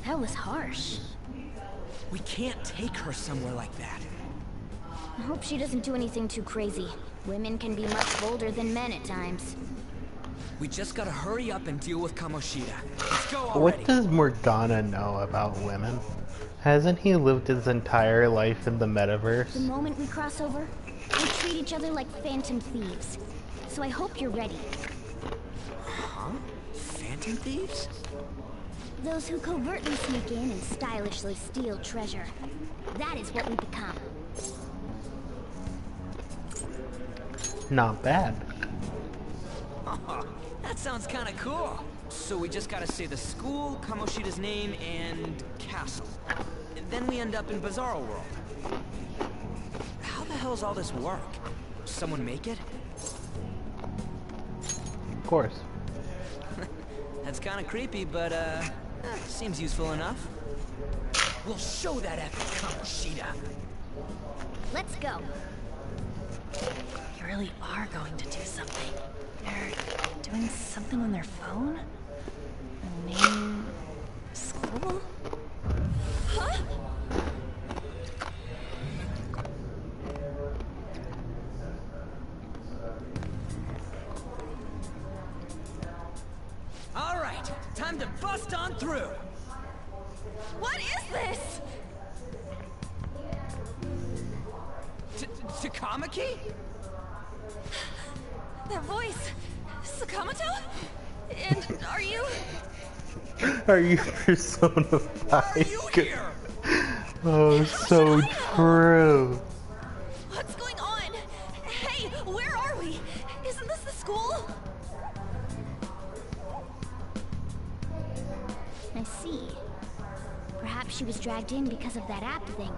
That was harsh. We can't take her somewhere like that. I hope she doesn't do anything too crazy. Women can be much bolder than men at times. We just gotta hurry up and deal with Kamoshida. Let's go already. What does Morgana know about women? Hasn't he lived his entire life in the metaverse? The moment we cross over, we treat each other like phantom thieves. So I hope you're ready. Huh? Phantom thieves? Those who covertly sneak in and stylishly steal treasure. That is what we become. Not bad. That sounds kinda cool. So we just gotta say the school, Kamoshida's name, and castle. Then we end up in Bizarro World. How the hell's all this work? Someone make it? Of course. That's kinda creepy, but seems useful enough. We'll show that epic Kamoshida. Let's go. You really are going to do something. They're doing something on their phone? The name... school? Huh? All right, time to bust on through. What is this? Takamaki? That voice... Sakamoto? And are you... Are you Persona 5? Are you here? Oh, so true. What's going on? Hey, where are we? Isn't this the school? I see. Perhaps she was dragged in because of that app thing.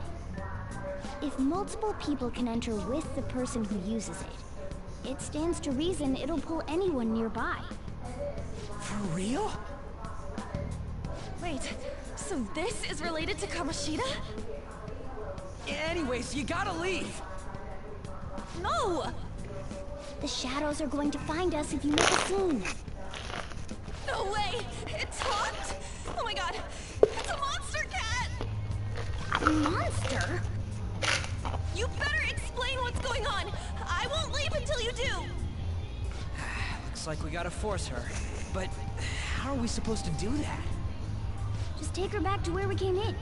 If multiple people can enter with the person who uses it, it stands to reason it'll pull anyone nearby. For real? Wait, so this is related to Kamoshida? Anyways, you gotta leave. No! The shadows are going to find us if you make a scene. No way! It's hot! Oh my god! It's a monster cat! A monster? You better explain what's going on! I won't leave until you do! Looks like we gotta force her. But how are we supposed to do that? Just take her back to where we came in.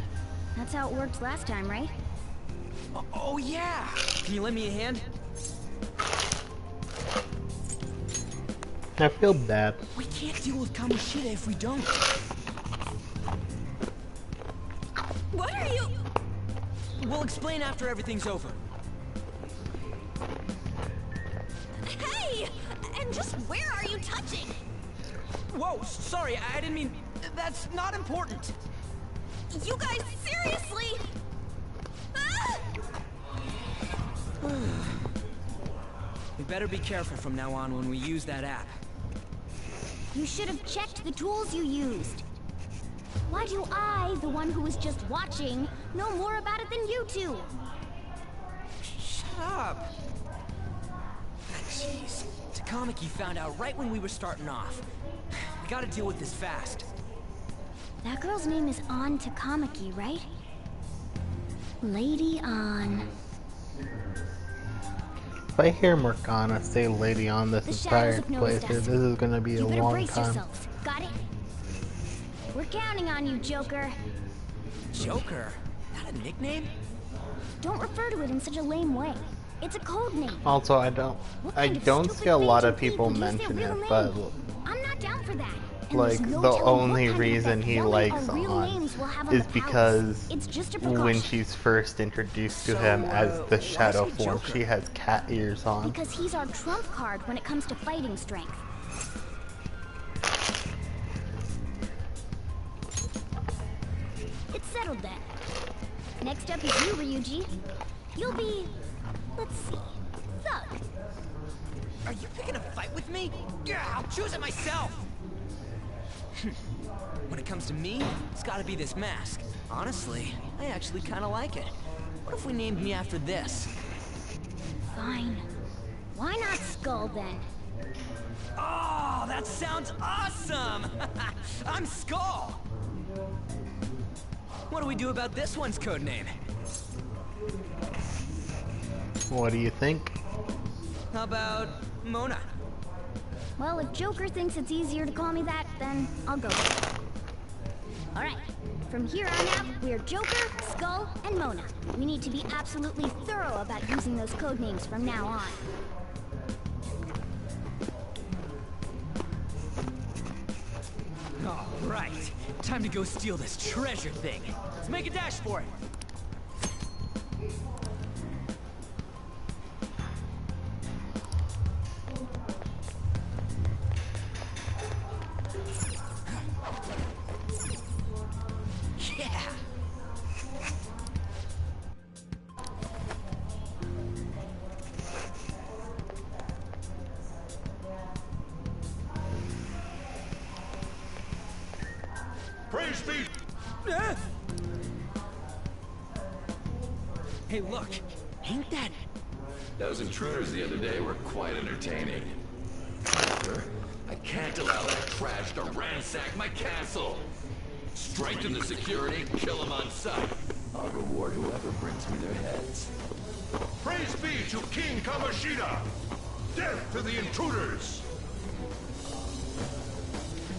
That's how it worked last time, right? Oh yeah! Can you lend me a hand? I feel bad. We can't deal with Kamoshida if we don't. What are you... We'll explain after everything's over. Hey! And just where are you touching? Whoa, sorry, I didn't mean... That's not important. You guys, seriously? Ah! We better be careful from now on when we use that app. You should have checked the tools you used. Why do I, the one who was just watching, know more about it than you two? Shut up. Jeez. Takamaki found out right when we were starting off. We gotta deal with this fast. That girl's name is An Takamaki, right? Lady An. If I hear Morgana say Lady on this entire playthrough, this is gonna be a long time. Yourselves. Got it? We're counting on you, Joker. Joker? That a nickname? Don't refer to it in such a lame way. It's a code name. Also, I don't see a lot of people mention it, but I'm not down for that. like the only reason he likes An is because when she's first introduced to him as the shadow form, she has cat ears on. Because he's our trump card when it comes to fighting strength. It's settled then. Next up is you, Ryuji. You'll be, let's see, Thug. Are you picking a fight with me? Yeah, I'll choose it myself. When it comes to me, it's gotta be this mask. Honestly, I actually kinda like it. What if we named me after this? Fine. Why not Skull then? Oh, that sounds awesome! I'm Skull! What do we do about this one's code name? What do you think? How about Mona? Well, if Joker thinks it's easier to call me that, then I'll go with it. Alright, from here on out, we're Joker, Skull, and Mona. We need to be absolutely thorough about using those code names from now on. Alright, time to go steal this treasure thing. Let's make a dash for it. Praise be! Hey, look! Ain't that... Those intruders the other day were quite entertaining. However, I can't allow that trash to ransack my castle! Strengthen the security, kill them on sight. I'll reward whoever brings me their heads. Praise be to King Kamoshida! Death to the intruders!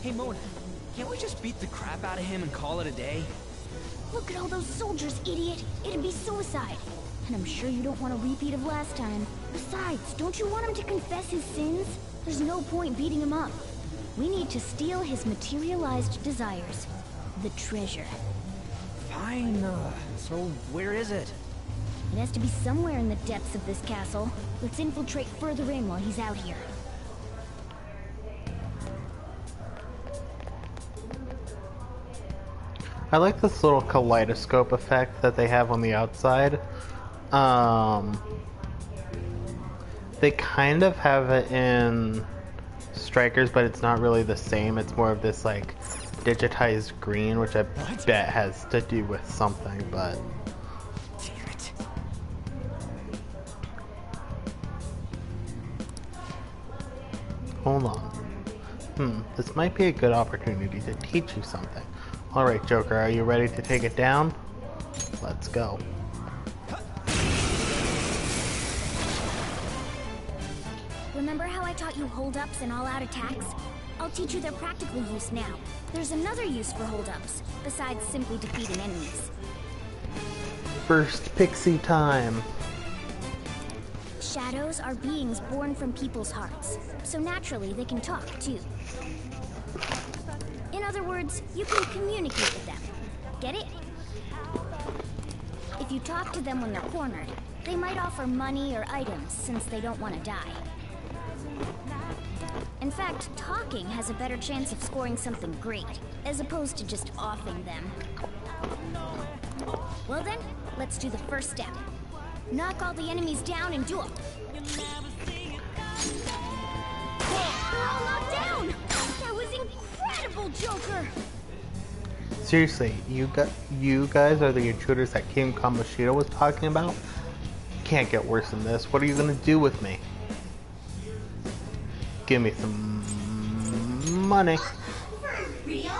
Hey, Mona, can't we just beat the crap out of him and call it a day? Look at all those soldiers, idiot! It'd be suicide. And I'm sure you don't want a repeat of last time. Besides, don't you want him to confess his sins? There's no point beating him up. We need to steal his materialized desires. The treasure. Fine, so where is it? It has to be somewhere in the depths of this castle. Let's infiltrate further in while he's out here. I like this little kaleidoscope effect that they have on the outside. They kind of have it in Strikers, but it's not really the same. It's more of this like digitized green, which I bet has to do with something, but... Damn it. Hold on. This might be a good opportunity to teach you something. Alright, Joker, are you ready to take it down? Let's go. Remember how I taught you hold-ups and all-out attacks? I'll teach you their practical use now. There's another use for hold-ups, besides simply defeating enemies. First pixie time. Shadows are beings born from people's hearts, so naturally they can talk, too. In other words, you can communicate with them. Get it? If you talk to them when they're cornered, they might offer money or items since they don't want to die. In fact, talking has a better chance of scoring something great, as opposed to just offing them. Well then, let's do the first step. Knock all the enemies down and do them. They're all knocked down! That was incredible, Joker! Seriously, you guys are the intruders that King Kamoshida was talking about? Can't get worse than this. What are you gonna do with me? Give me some money. For real?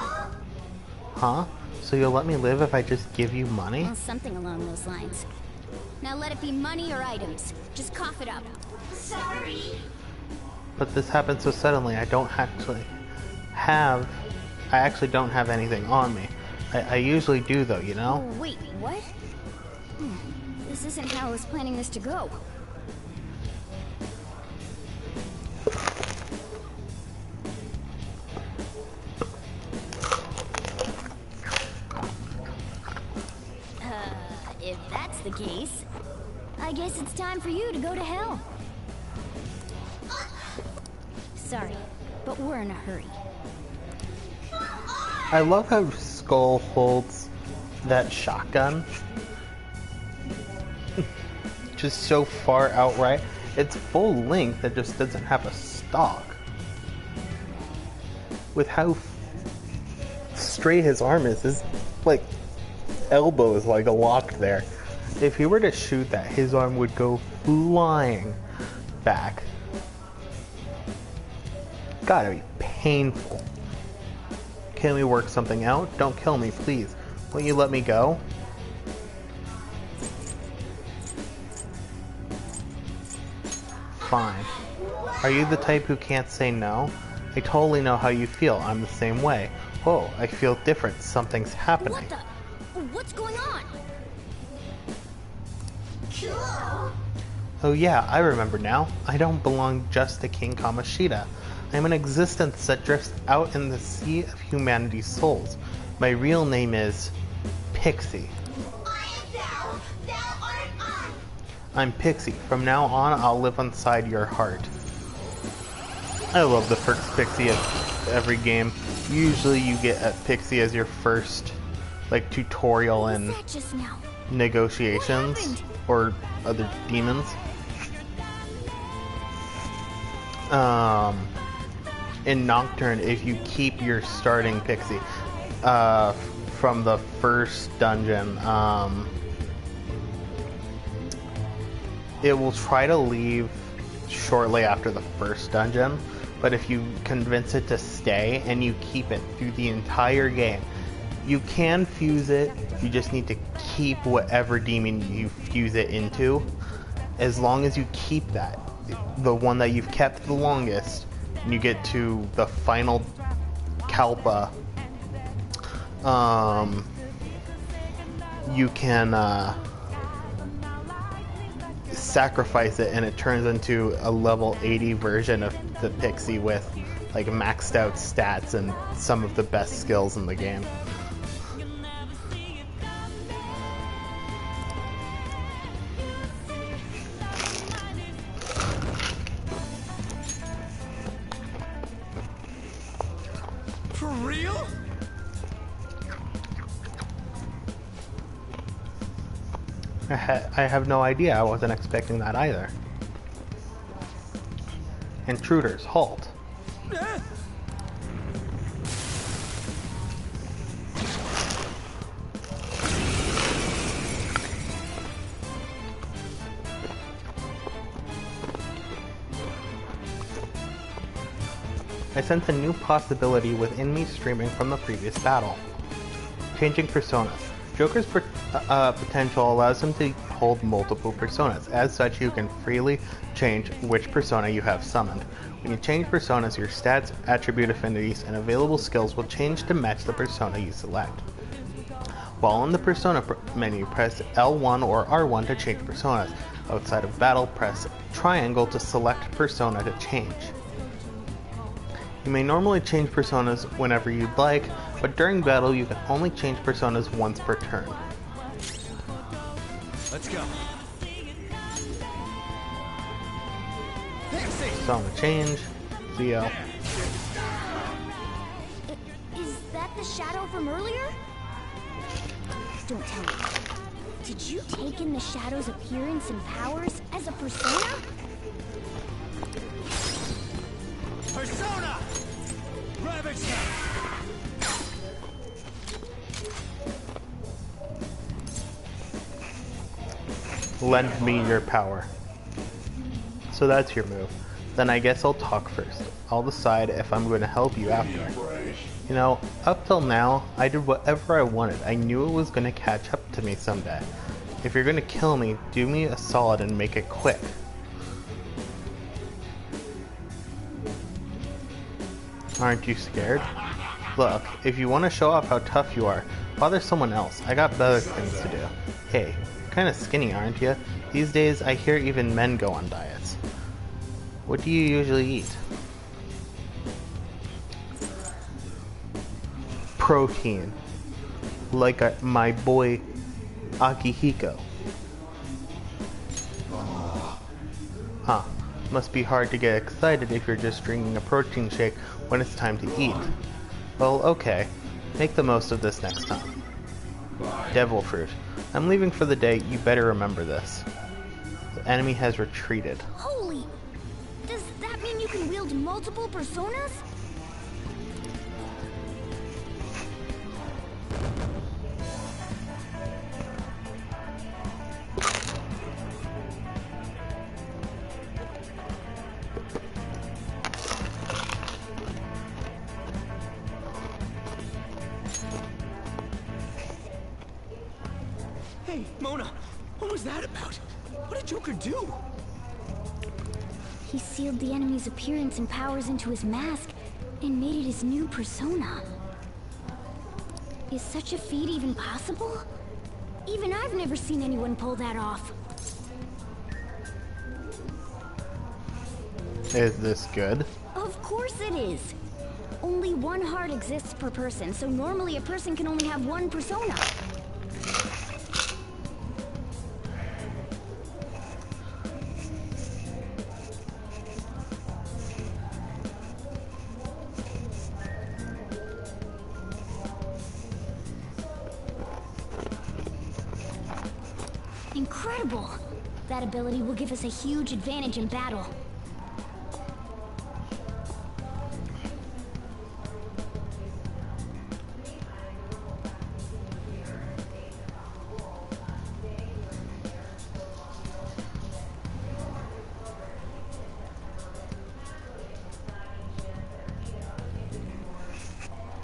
Huh? So you'll let me live if I just give you money? Well, something along those lines. Now let it be money or items. Just cough it up. Sorry. But this happened so suddenly, I actually don't have anything on me. I usually do though, you know? Oh, wait, what? This isn't how I was planning this to go. If that's the case, I guess it's time for you to go to hell. Sorry, but we're in a hurry. I love how Skull holds that shotgun. Just so far outright. It's full length, it just doesn't have a stock. With how straight his arm is, his like elbow is like locked there. If he were to shoot that, his arm would go flying back. Gotta be painful. Can we work something out? Don't kill me, please. Won't you let me go? Fine. Are you the type who can't say no? I totally know how you feel. I'm the same way. Oh, I feel different. Something's happening. What the? What's going on? Oh yeah, I remember now. I don't belong just to King Kamoshida. I am an existence that drifts out in the sea of humanity's souls. My real name is Pixie. I'm Pixie. From now on, I'll live inside your heart. I love the first Pixie of every game. Usually you get a Pixie as your first like tutorial in negotiations or other demons. In Nocturne, if you keep your starting Pixie from the first dungeon, it will try to leave shortly after the first dungeon, but if you convince it to stay and you keep it through the entire game, you can fuse it. You just need to keep whatever demon you fuse it into. As long as you keep that, the one that you've kept the longest, and you get to the final Kalpa, you can sacrifice it and it turns into a level 80 version of the Pixie with like maxed out stats and some of the best skills in the game. For real? I have no idea. I wasn't expecting that either. Intruders, halt. I sense a new possibility within me streaming from the previous battle. Changing personas. Joker's potential allows him to hold multiple personas. As such, you can freely change which persona you have summoned. When you change personas, your stats, attribute affinities, and available skills will change to match the persona you select. While in the persona menu, press L1 or R1 to change personas. Outside of battle, press triangle to select persona to change. You may normally change personas whenever you'd like, but during battle you can only change personas once per turn. Let's go. So I'm gonna change Theo. that the shadow from earlier? Don't tell me. Did you take in the shadow's appearance and powers as a persona? Persona! Ravage them! Lend me your power. So that's your move. Then I guess I'll talk first. I'll decide if I'm going to help you after. You know, up till now, I did whatever I wanted. I knew it was going to catch up to me someday. If you're going to kill me, do me a solid and make it quick. Aren't you scared? Look, if you want to show off how tough you are, bother someone else. I got better things to do. Hey, you're kind of skinny, aren't you? These days, I hear even men go on diets. What do you usually eat? Protein. Like my boy Akihiko. Huh. Must be hard to get excited if you're just drinking a protein shake when it's time to eat. Well, okay. Make the most of this next time. Devil fruit. I'm leaving for the day. You better remember this. The enemy has retreated. Holy! Does that mean you can wield multiple personas? Hey, Mona, what was that about? What did Joker do? He sealed the enemy's appearance and powers into his mask and made it his new persona. Is such a feat even possible? Even I've never seen anyone pull that off. Is this good? Of course it is. Only one heart exists per person, so normally a person can only have one persona. Incredible! That ability will give us a huge advantage in battle.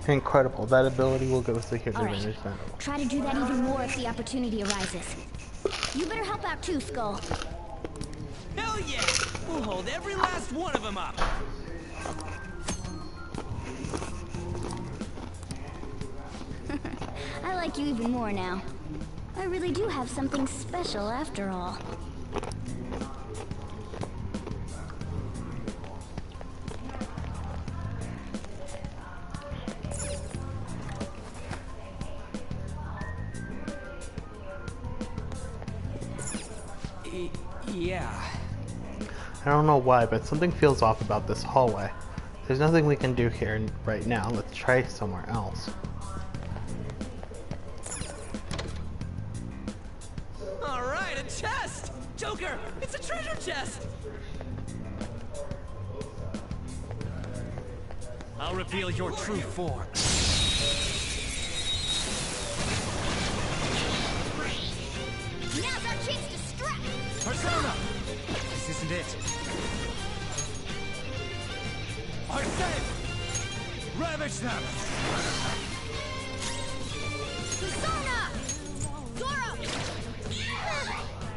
Incredible. That ability will give us a huge All right. advantage now. Try to do that even more if the opportunity arises. You better help out too, Skull. Hell yeah! We'll hold every last one of them up! I like you even more now. I really do have something special after all. Yeah. I don't know why, but something feels off about this hallway. There's nothing we can do here right now. Let's try somewhere else. Alright, a chest! Joker, it's a treasure chest! I'll reveal your true form. Now's our chance to strike! Persona! This isn't it. Arsene! Ravage them! Persona! Zoro!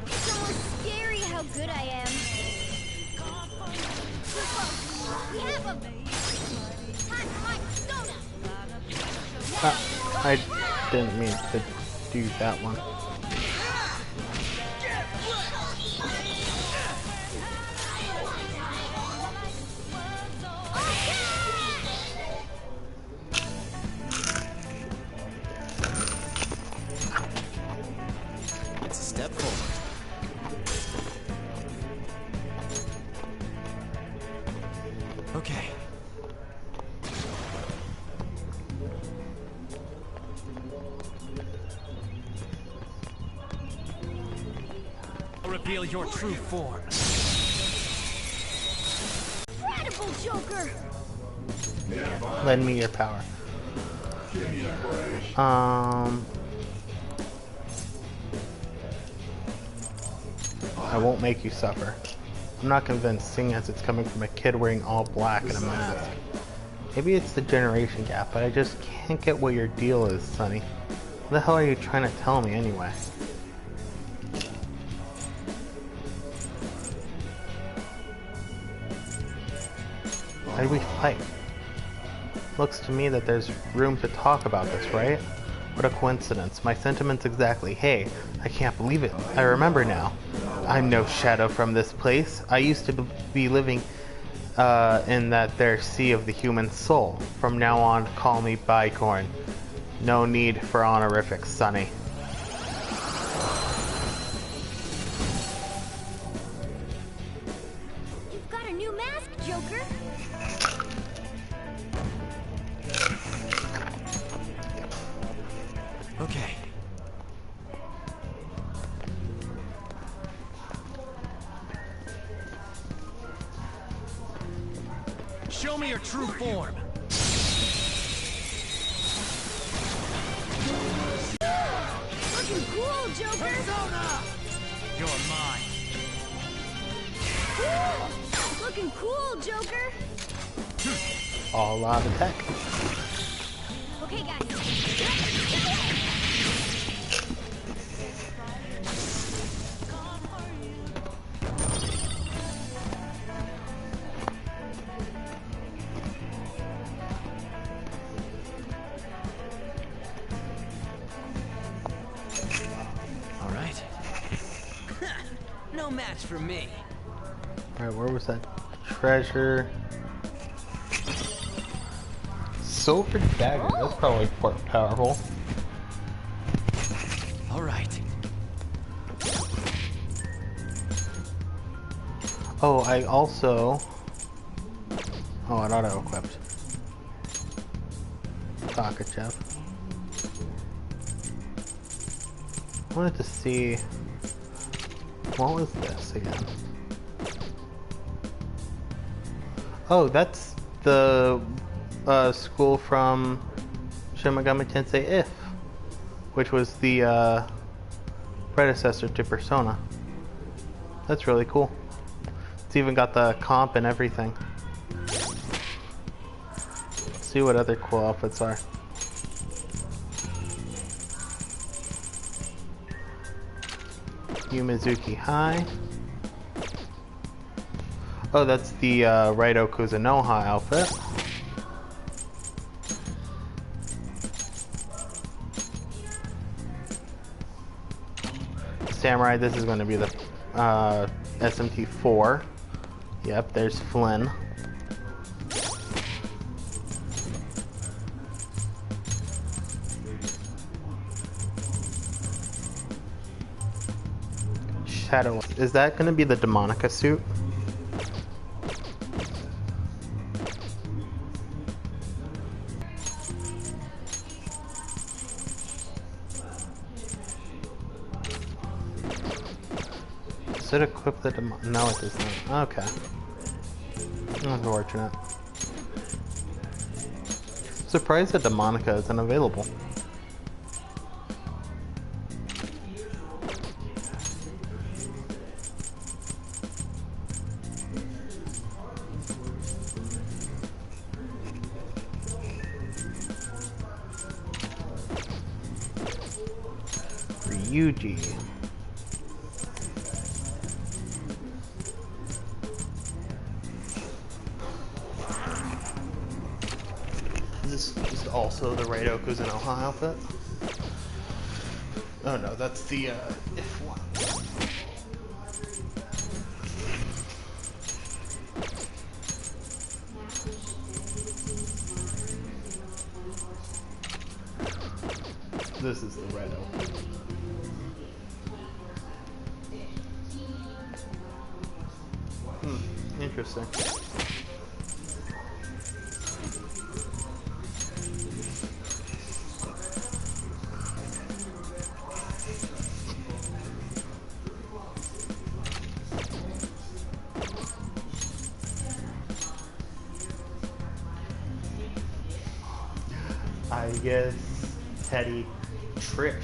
It's almost scary how good I am. We have him! Time for my persona! I didn't mean to do that one. It's a step forward. Okay. reveal your true form. Incredible, Joker! Lend me your power. I won't make you suffer. I'm not convinced, seeing as it's coming from a kid wearing all black and a mask. Maybe it's the generation gap, but I just can't get what your deal is, Sonny. What the hell are you trying to tell me anyway? Why do we fight? Looks to me that there's room to talk about this, right? What a coincidence. My sentiments exactly. Hey, I can't believe it. I remember now. I'm no shadow from this place. I used to be living in that there sea of the human soul. From now on, call me Bicorn. No need for honorifics, Sonny. You've got a new mask, Joker! Okay. Show me your true form. Looking cool, Joker! Persona! You're mine. Looking cool, Joker! All out attack. Okay, guys. All right. No match for me. Alright, where was that treasure? Silver dagger, that's probably quite powerful. All right. Oh, I also... Oh, it auto-equipped. Takachev. I wanted to see... What was this again? Oh, that's the school from Shin Megami Tensei If, which was the predecessor to Persona. That's really cool. It's even got the comp and everything. Let's see what other cool outfits are. Yumizuki High. Oh, that's the Raido Kuzunoha outfit. Samurai, this is going to be the SMT4. Yep, there's Flynn. Shadow. Is that going to be the Demonica suit? Does it equip the Demonica? No, it does not. Okay. Unfortunate. Surprised that Demonica isn't available. Ryuji. This is also the Raido Kuzunoha outfit. Oh no, that's the If one. This is the Raido. Interesting. Vegas, Teddy, Trish.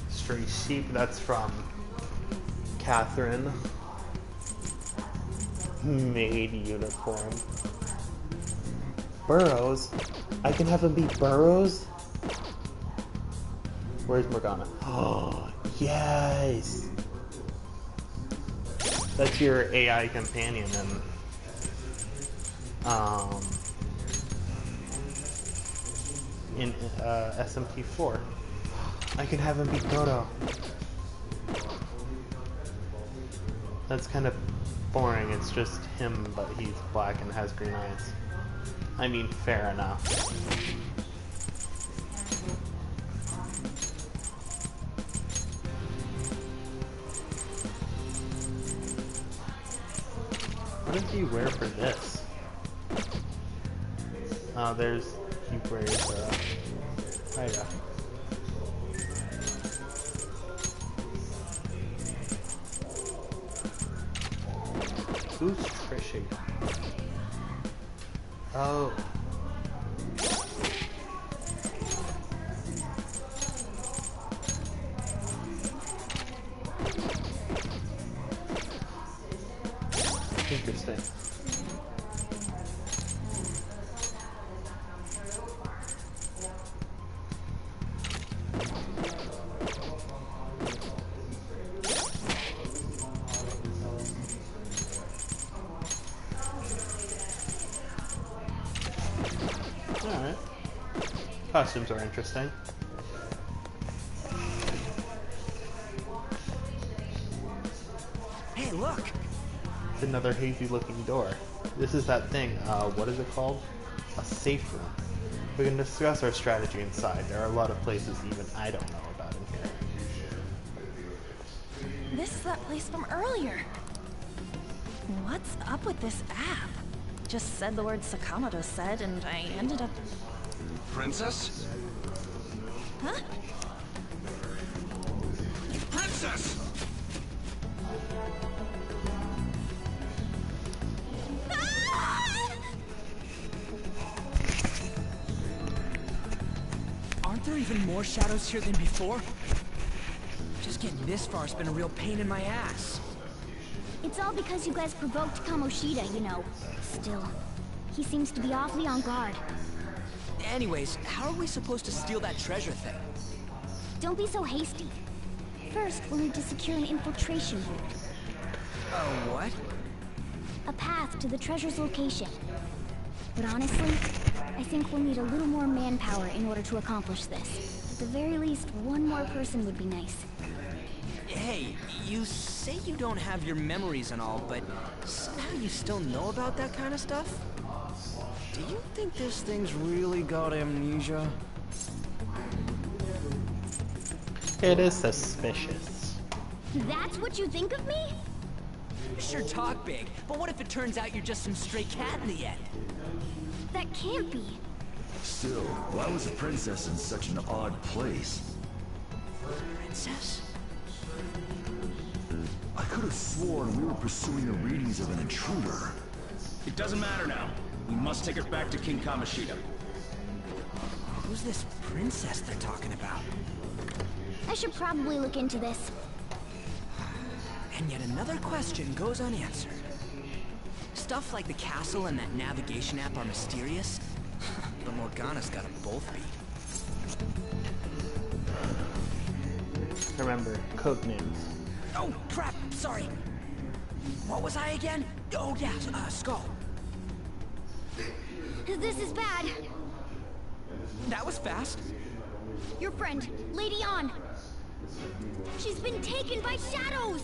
Stray Sheep, that's from Catherine. Maid Uniform. Burrows? I can have him be Burrows? Where's Morgana? Oh, yes! That's your AI companion in SMT4. I can have him be Dodo. That's kind of boring. It's just him, but he's black and has green eyes. I mean, fair enough. What does he wear for this? Oh, he wears, yeah. Who's Trishy? Oh. Interesting. Alright. Costumes are interesting. Hey, look! It's another hazy looking door. This is that thing, what is it called? A safe room. We can discuss our strategy inside. There are a lot of places even I don't know about in here. This is that place from earlier. What's up with this app? Just said the word Sakamoto said, and I ended up... Princess? Huh? Princess! Aren't there even more shadows here than before? Just getting this far has been a real pain in my ass. It's all because you guys provoked Kamoshida, you know. Still, he seems to be awfully on guard. Anyways, how are we supposed to steal that treasure thing? Don't be so hasty. First, we'll need to secure an infiltration route. Oh, what? A path to the treasure's location. But honestly, I think we'll need a little more manpower in order to accomplish this. At the very least, one more person would be nice. Hey, you say you don't have your memories and all, but somehow you still know about that kind of stuff? Do you think this thing's really got amnesia? It is suspicious. That's what you think of me? Sure talk big, but what if it turns out you're just some stray cat in the end? That can't be. Still, why was a princess in such an odd place? Princess? I could have sworn we were pursuing the readings of an intruder. It doesn't matter now. We must take her back to King Kamoshida. Who's this princess they're talking about? I should probably look into this. And yet another question goes unanswered. Stuff like the castle and that navigation app are mysterious, but Morgana's gotta both be. Remember, code names. Oh, crap! Sorry! What was I again? Oh, yeah, Skull. This is bad. That was fast. Your friend, Lady Ann. She's been taken by shadows!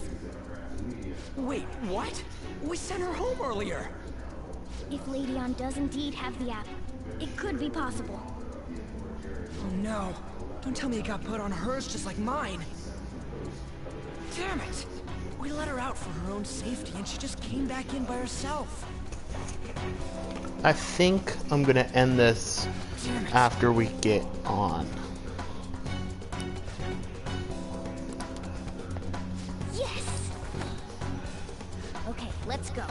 Wait, what? We sent her home earlier! If Lady Ann does indeed have the app, it could be possible. Oh no. Don't tell me it got put on hers just like mine. Damn it! We let her out for her own safety and she just came back in by herself. I think I'm gonna end this after we get on. Yes! Okay, let's go.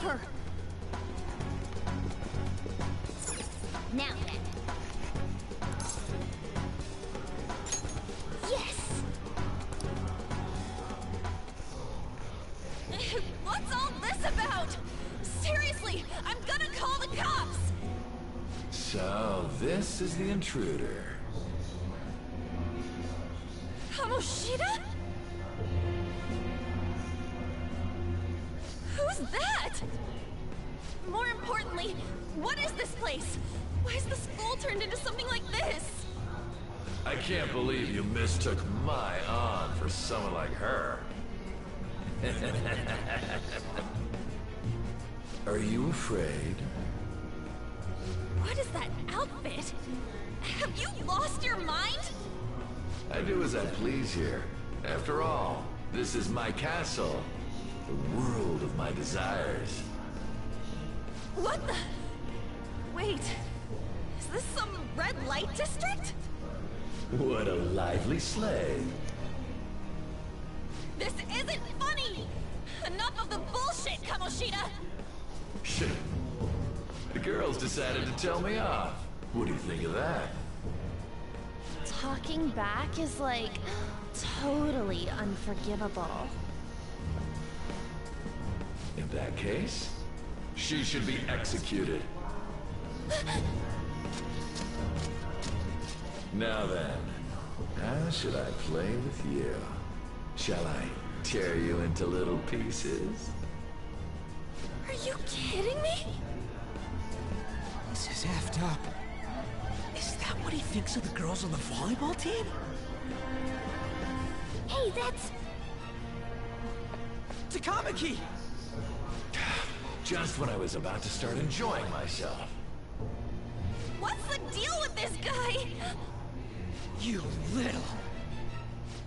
her. Now then. Yes! What's all this about? Seriously, I'm gonna call the cops! So, this is the intruder. Kamoshida? Who's that? More importantly, what is this place? Why is the school turned into something like this? I can't believe you mistook my aunt for someone like her. Are you afraid? What is that outfit? Have you lost your mind? I do as I please here. After all, this is my castle. The world of my desires. What the? Wait, is this some red light district? What a lively slave. This isn't funny! Enough of the bullshit, Kamoshida! Shit. The girls decided to tell me off. What do you think of that? Talking back is like totally unforgivable. In that case, she should be executed. Now then, how should I play with you? Shall I tear you into little pieces? Are you kidding me? This is effed up. Is that what he thinks of the girls on the volleyball team? Hey, that's... Takamaki! Just when I was about to start enjoying myself. What's the deal with this guy? You little...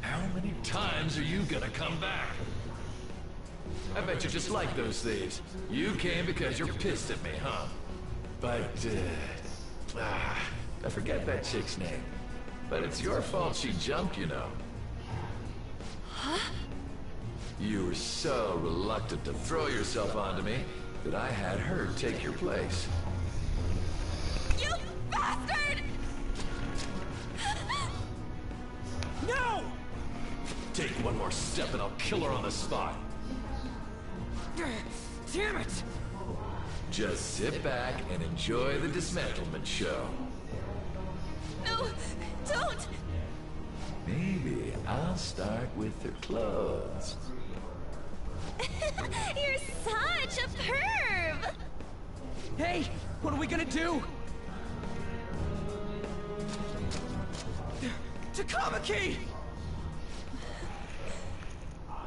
How many times are you gonna come back? I bet you just like those thieves. You came because you're pissed at me, huh? But, I forget that chick's name. But it's your fault she jumped, you know. Huh? You were so reluctant to throw yourself onto me that I had her take your place. You bastard! No! Take one more step and I'll kill her on the spot. Damn it! Just sit back and enjoy the dismantlement show. No, don't! Maybe I'll start with her clothes. You're such a perv! Hey, what are we gonna do? Takamaki!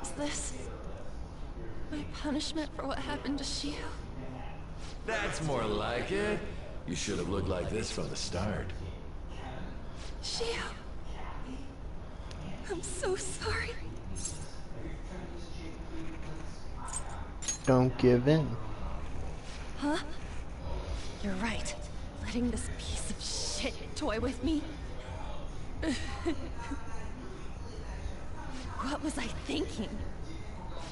Is this my punishment for what happened to Shio? That's more like it. You should have looked like this from the start. Shio, I'm so sorry. Don't give in. Huh? You're right. Letting this piece of shit toy with me. What was I thinking?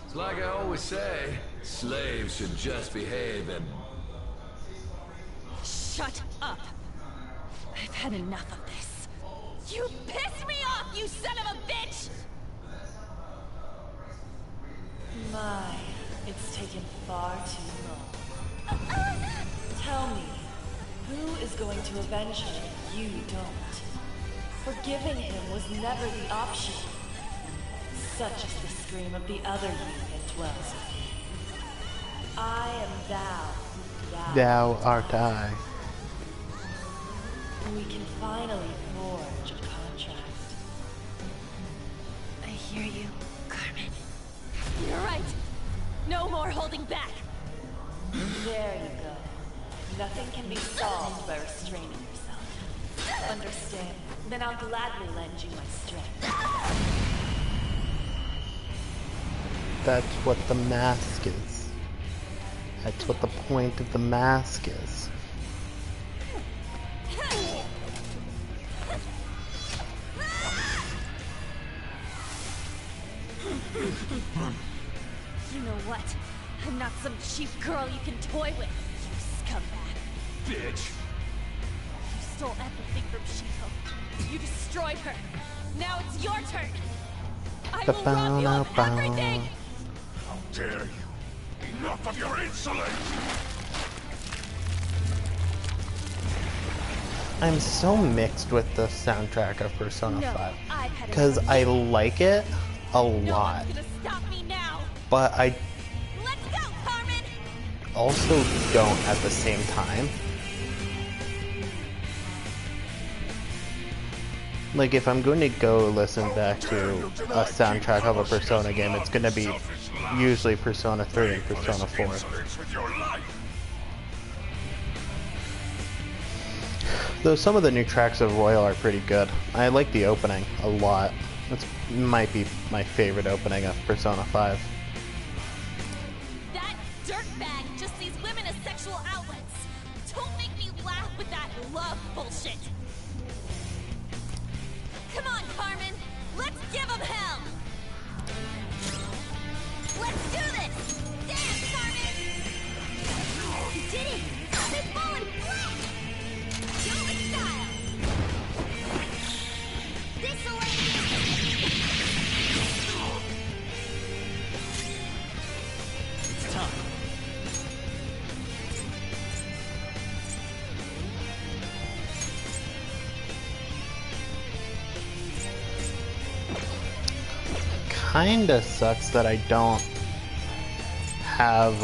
It's like I always say, slaves should just behave and... Shut up! I've had enough of this. You pissed me off, you son of a bitch! My, it's taken far too long. Tell me, who is going to avenge him if you don't? Forgiving him was never the option. Such is the scream of the other you that dwells within. I am thou. Thou art I. We can finally forge a contract. I hear you, Carmen. You're right. No more holding back. There you go. Nothing can be solved by restraining yourself. Understand? Then I'll gladly lend you my strength. That's what the mask is. That's what the point of the mask is. You know what? I'm not some cheap girl you can toy with, you scumbag. Bitch! You stole everything from Shiho. You destroyed her. Now it's your turn. I will rob you of everything! How dare you! Enough of your insolence! I'm so mixed with the soundtrack of Persona No, 5 I've had because enough. I like it a No lot, one's gonna stop me now. but I Let's go, Carmen! also don't at the same time. Like, if I'm going to go listen back to a soundtrack of a Persona game, it's going to be usually Persona 3 and Persona 4. Though some of the new tracks of Royal are pretty good. I like the opening a lot. It might be my favorite opening of Persona 5. That dirtbag just sees women as sexual outlets. Don't make me laugh with that love bullshit. Come on, Carmen. Let's give him hell. Let's do this. Dance, Carmen. You did it. They've fallen flat. Show with style. This'll end It's time. Kinda sucks that I don't have,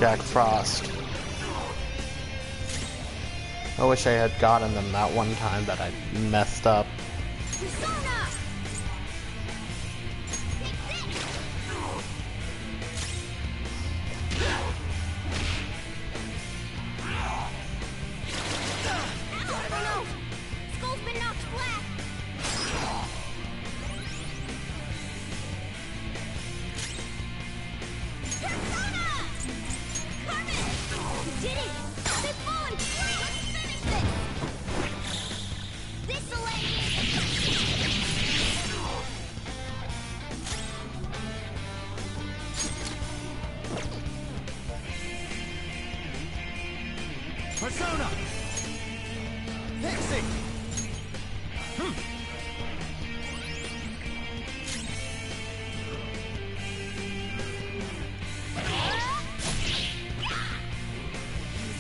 Jack Frost. I wish I had gotten them that one time that I messed up. Skull's been knocked flat. Persona! Carmen! You did it! They've fallen flat! Let's finish this! This'll end Persona! Pixie!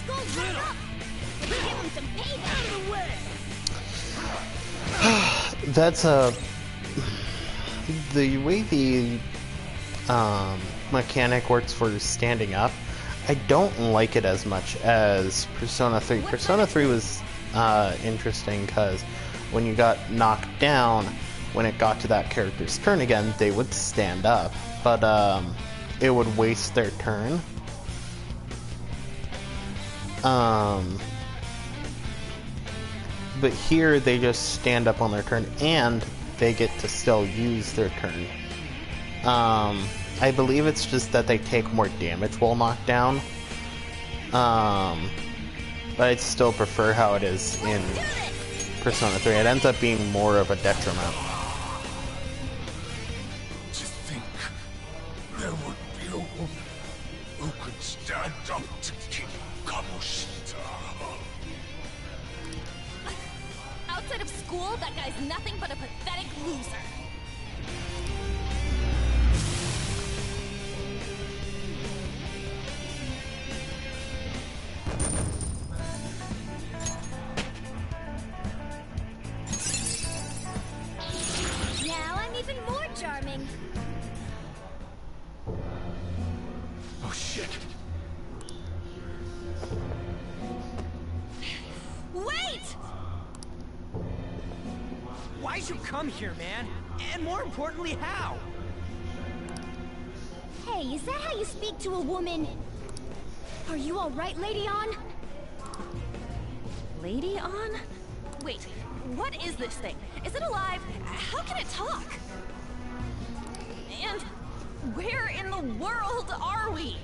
Skull's right up! Let's give him some payback! Out of the way! That's the way the mechanic works for standing up. I don't like it as much as Persona 3. Persona 3 was interesting because when you got knocked down, when it got to that character's turn again, they would stand up, but it would waste their turn. But here they just stand up on their turn and they get to still use their turn. I believe it's just that they take more damage while knocked down. But I'd still prefer how it is in Persona 3. It ends up being more of a detriment. To think there would be a woman who could stand up to King Kamoshida. Outside of school, that guy's nothing but a pathetic loser. Now I'm even more charming. Oh shit. Wait! Why'd you come here, man? And more importantly, how? Hey, is that how you speak to a woman? Are you alright, Lady On? Lady On? Wait, what is this thing? Is it alive? How can it talk? And where in the world are we?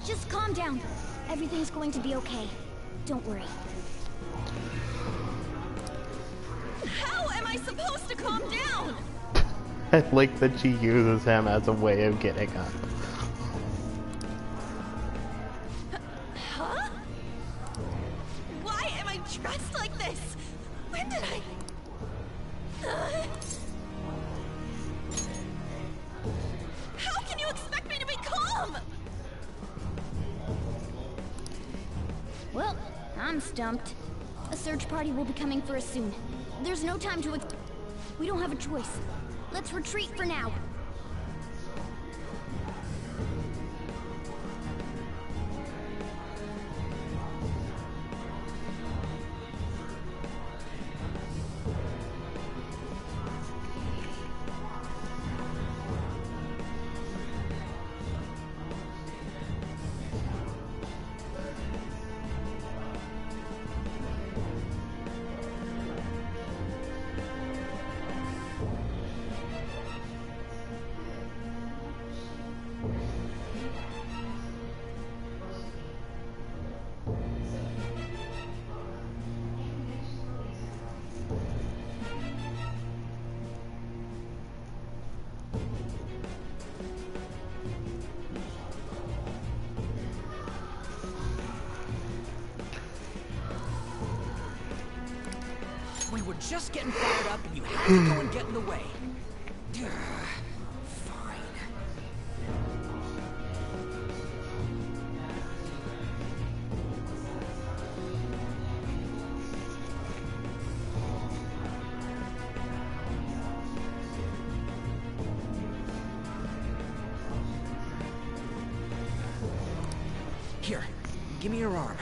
Just calm down. Everything's going to be okay. Don't worry. How am I I supposed to calm down? I like that she uses him as a way of getting up. Huh? Why am I dressed like this? When did I... How can you expect me to be calm? Well, I'm stumped. A search party will be coming for us soon. There's no time to... We don't have a choice. Let's retreat for now. We were just getting fired up and you had to go and get in the way. Fine. Here, give me your arm.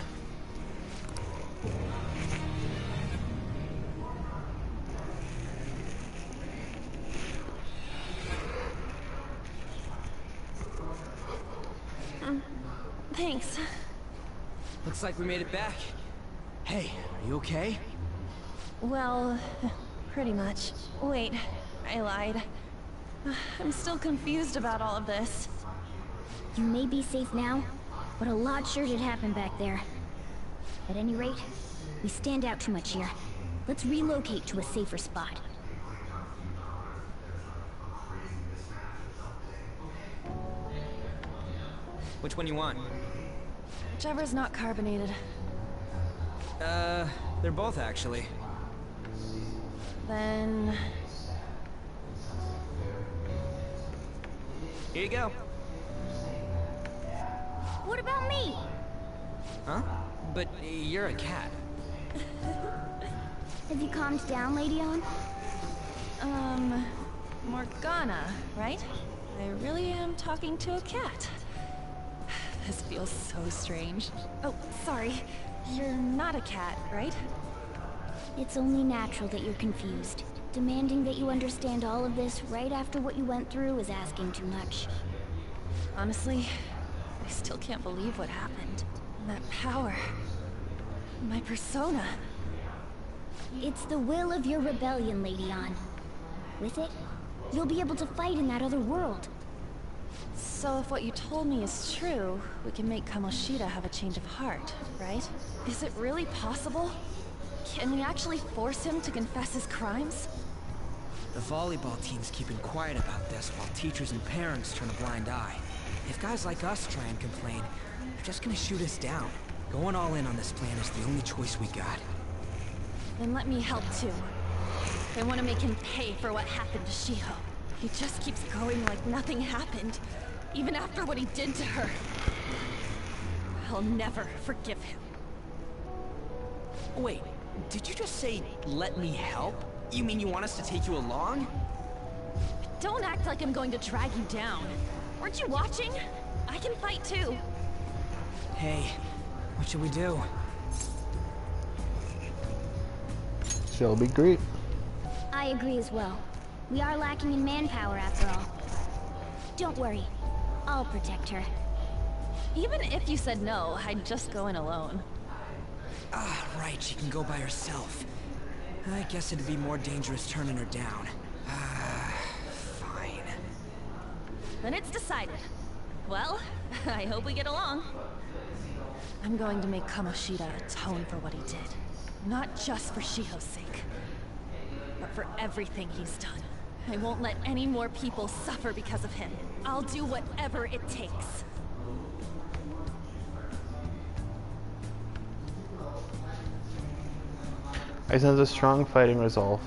Thanks. Looks like we made it back. Hey, are you okay? Well, pretty much. Wait, I lied. I'm still confused about all of this. You may be safe now, but a lot sure did happen back there. At any rate, we stand out too much here. Let's relocate to a safer spot. Which one you want? Whichever's not carbonated. They're both actually. Then... Here you go. What about me? Huh? But you're a cat. Have you calmed down, Lady On? Morgana, right? I really am talking to a cat. This feels so strange. Oh, sorry. You're not a cat, right? It's only natural that you're confused. Demanding that you understand all of this right after what you went through is asking too much. Honestly, I still can't believe what happened. That power. My persona. It's the will of your rebellion, Lady On. With it, you'll be able to fight in that other world. So if what you told me is true, we can make Kamoshida have a change of heart, right? Is it really possible? Can we actually force him to confess his crimes? The volleyball team's keeping quiet about this while teachers and parents turn a blind eye. If guys like us try and complain, they're just gonna shoot us down. Going all in on this plan is the only choice we got. Then let me help too. I want to make him pay for what happened to Shiho. He just keeps going like nothing happened, even after what he did to her. I'll never forgive him. Wait, did you just say, let me help? You mean you want us to take you along? Don't act like I'm going to drag you down. Weren't you watching? I can fight too. Hey, what should we do? She'll be great. I agree as well. We are lacking in manpower after all. Don't worry. I'll protect her. Even if you said no, I'd just go in alone. Ah, right, she can go by herself. I guess it'd be more dangerous turning her down. Fine. Then it's decided. Well, I hope we get along. I'm going to make Kamoshida atone for what he did. Not just for Shiho's sake. but for everything he's done. I won't let any more people suffer because of him. I'll do whatever it takes. I sense a strong fighting resolve.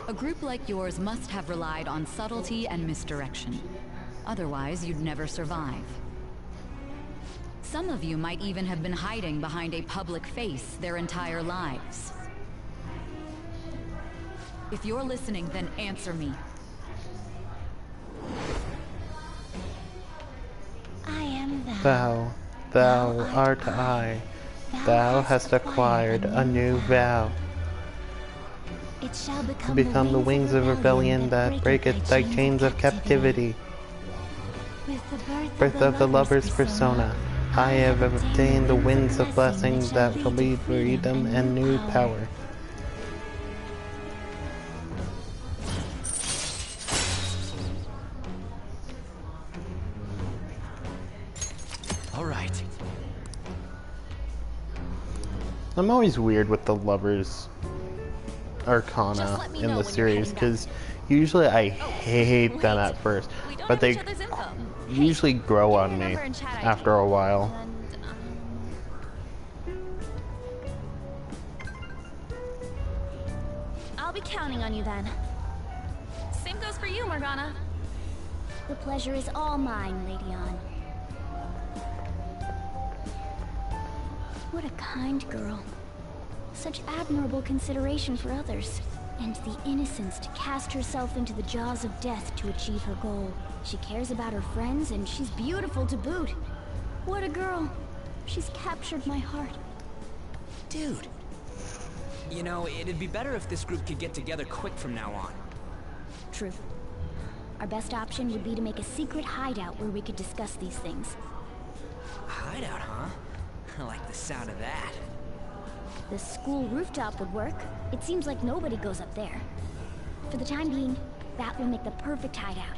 A group like yours must have relied on subtlety and misdirection. Otherwise, you'd never survive. Some of you might even have been hiding behind a public face their entire lives. If you're listening, then answer me. I am thou. Thou art I. Thou hast acquired a new vow. It shall To become the wings of rebellion that breaketh thy chains of captivity. With the Birth of the lover's persona, I have obtained the winds of blessings that shall lead freedom and new power. All right. I'm always weird with the lovers arcana in the series because usually I hate them at first, but they usually grow on me after a while. I'll be counting on you then. Same goes for you, Morgana. The pleasure is all mine, Lady Ann. What a kind girl. Such admirable consideration for others. And the innocence to cast herself into the jaws of death to achieve her goal. She cares about her friends, and she's beautiful to boot. What a girl. She's captured my heart. Dude. You know, it'd be better if this group could get together quick from now on. True. Our best option would be to make a secret hideout where we could discuss these things. A hideout, huh? I like the sound of that. The school rooftop would work. It seems like nobody goes up there. For the time being, that will make the perfect hideout.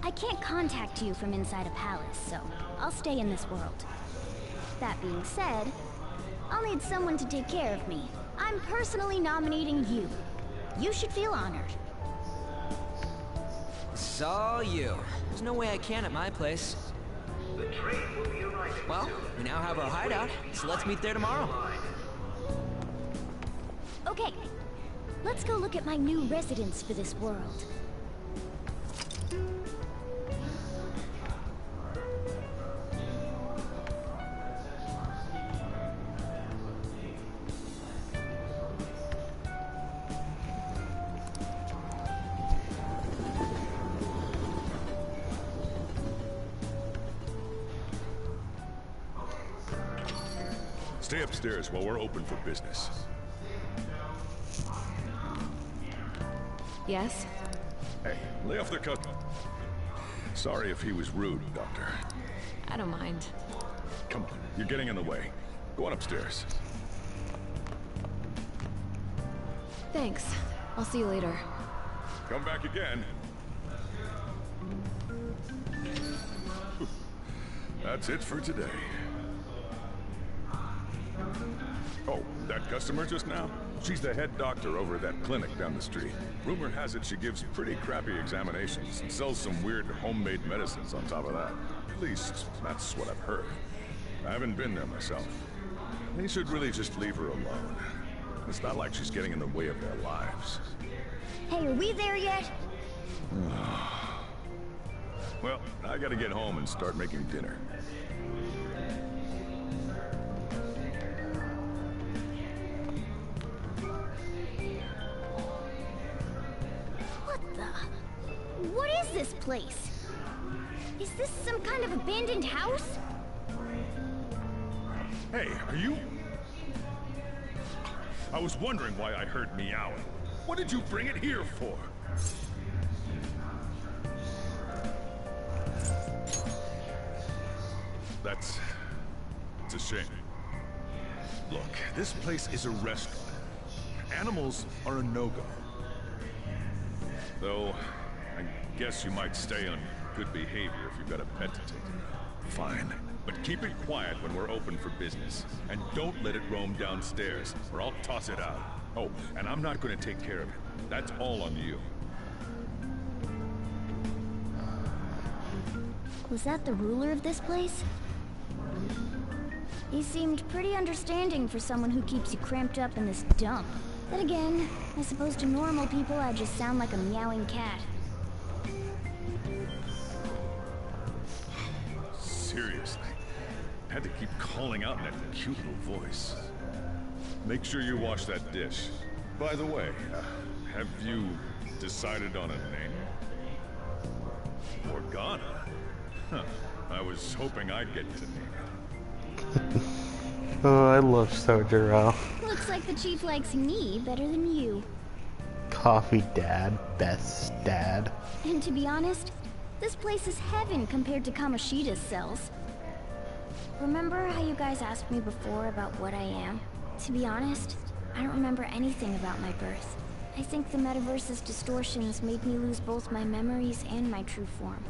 I can't contact you from inside a palace, so I'll stay in this world. That being said, I'll need someone to take care of me. I'm personally nominating you. You should feel honored. It's all you. There's no way I can at my place. Well, we now have our hideout, so let's meet there tomorrow. Okay, let's go look at my new residence for this world. Stay upstairs while we're open for business. Yes? Hey, lay off the cut. Sorry if he was rude, Doctor. I don't mind. Come on, you're getting in the way. Go on upstairs. Thanks. I'll see you later. Come back again. That's it for today. Oh, that customer just now? She's the head doctor over at that clinic down the street. Rumor has it she gives pretty crappy examinations and sells some weird homemade medicines on top of that. At least, that's what I've heard. I haven't been there myself. They should really just leave her alone. It's not like she's getting in the way of their lives. Hey, are we there yet? Well, I gotta get home and start making dinner. What is this place? Is this some kind of abandoned house? Hey, are you... I was wondering why I heard meowing. What did you bring it here for? It's a shame. Look, this place is a restaurant. Animals are a no-go. Though, I guess you might stay on good behavior if you've got a pet to take care of. Fine. But keep it quiet when we're open for business. And don't let it roam downstairs, or I'll toss it out. Oh, and I'm not gonna take care of it. That's all on you. Was that the ruler of this place? He seemed pretty understanding for someone who keeps you cramped up in this dump. Then again, I suppose to normal people I just sound like a meowing cat. Seriously. Had to keep calling out in that cute little voice. Make sure you wash that dish. By the way, have you decided on a name? Morgana? Huh. I was hoping I'd get to name it. Oh, I love Sojiro. Looks like the chief likes me better than you. Coffee dad, best dad. And to be honest, this place is heaven compared to Kamoshida's cells. Remember how you guys asked me before about what I am? To be honest, I don't remember anything about my birth. I think the metaverse's distortions made me lose both my memories and my true form.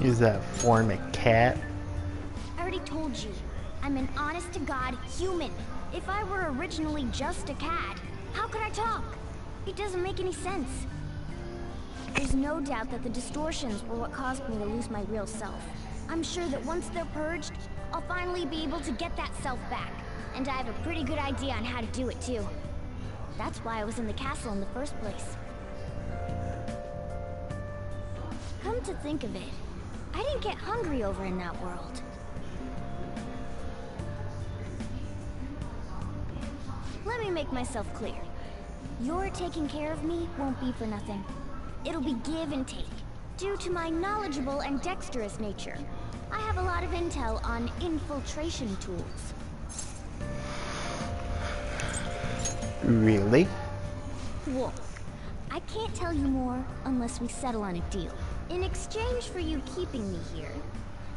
Is that form a cat? I already told you, I'm an honest-to-God human. If I were originally just a cat, how could I talk? It doesn't make any sense. There's no doubt that the distortions were what caused me to lose my real self. I'm sure that once they're purged, I'll finally be able to get that self back. And I have a pretty good idea on how to do it too. That's why I was in the castle in the first place. Come to think of it, I didn't get hungry over in that world. Let me make myself clear. Your taking care of me won't be for nothing. It'll be give and take, due to my knowledgeable and dexterous nature. I have a lot of intel on infiltration tools. Really? Wolf, I can't tell you more unless we settle on a deal. In exchange for you keeping me here,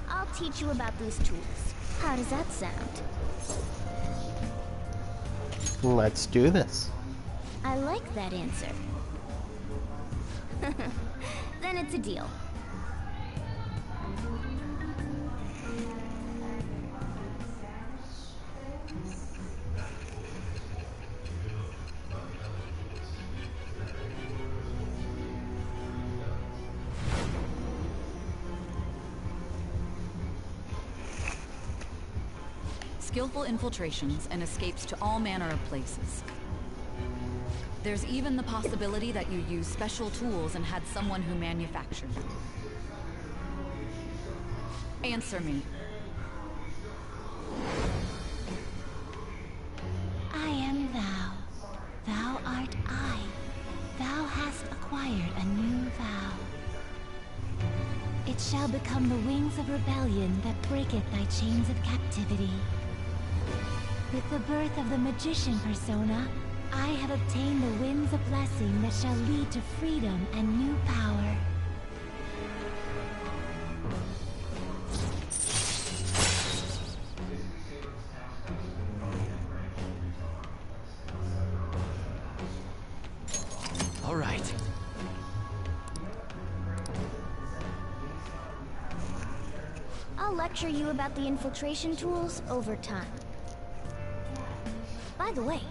I'll teach you about these tools. How does that sound? Let's do this. I like that answer. Then it's a deal. Skillful infiltrations and escapes to all manner of places. There's even the possibility that you use special tools and had someone who manufactured them. Answer me. I am thou. Thou art I. Thou hast acquired a new vow. It shall become the wings of rebellion that breaketh thy chains of captivity. With the birth of the magician persona, I have obtained the winds of blessing that shall lead to freedom and new power. All right. I'll lecture you about the infiltration tools over time. By the way,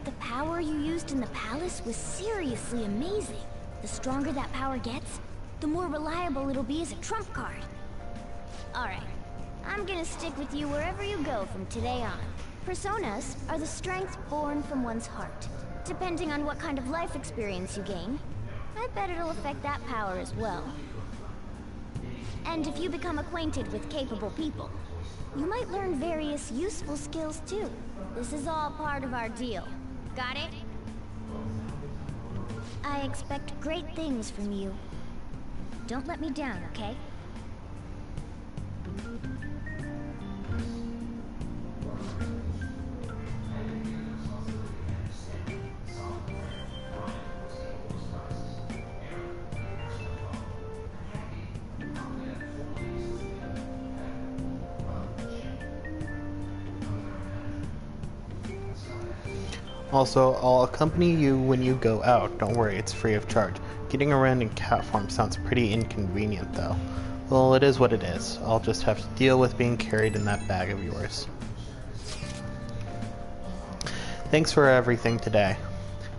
the power you used in the palace was seriously amazing. The stronger that power gets, the more reliable it'll be as a trump card. Alright, I'm gonna stick with you wherever you go from today on. Personas are the strength born from one's heart. Depending on what kind of life experience you gain, I bet it'll affect that power as well. And if you become acquainted with capable people, you might learn various useful skills too. This is all part of our deal. Got it? I expect great things from you. Don't let me down, okay? Also, I'll accompany you when you go out. Don't worry, it's free of charge. Getting around in cat form sounds pretty inconvenient, though. Well, it is what it is. I'll just have to deal with being carried in that bag of yours. Thanks for everything today.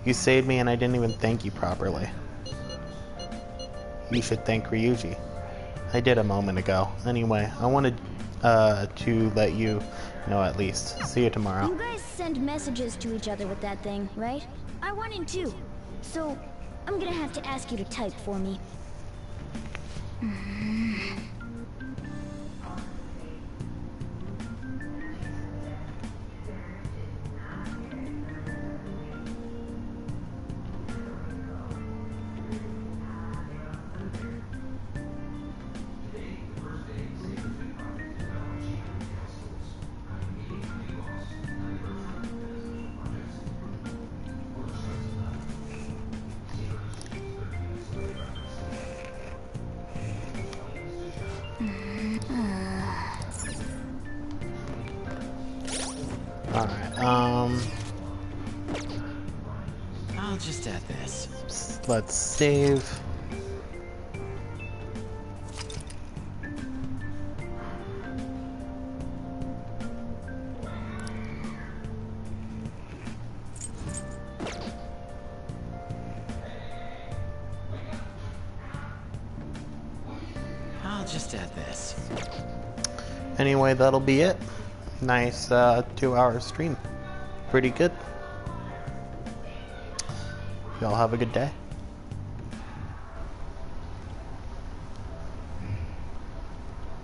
You saved me and I didn't even thank you properly. You should thank Ryuji. I did a moment ago. Anyway, I wanted to let you know at least. See you tomorrow. You guys send messages to each other with that thing, right? I wanted to. So, I'm gonna have to ask you to type for me. Alright, I'll just add this. let's save. I'll just add this. Anyway, that'll be it. Nice 2-hour stream. Pretty good. Y'all have a good day.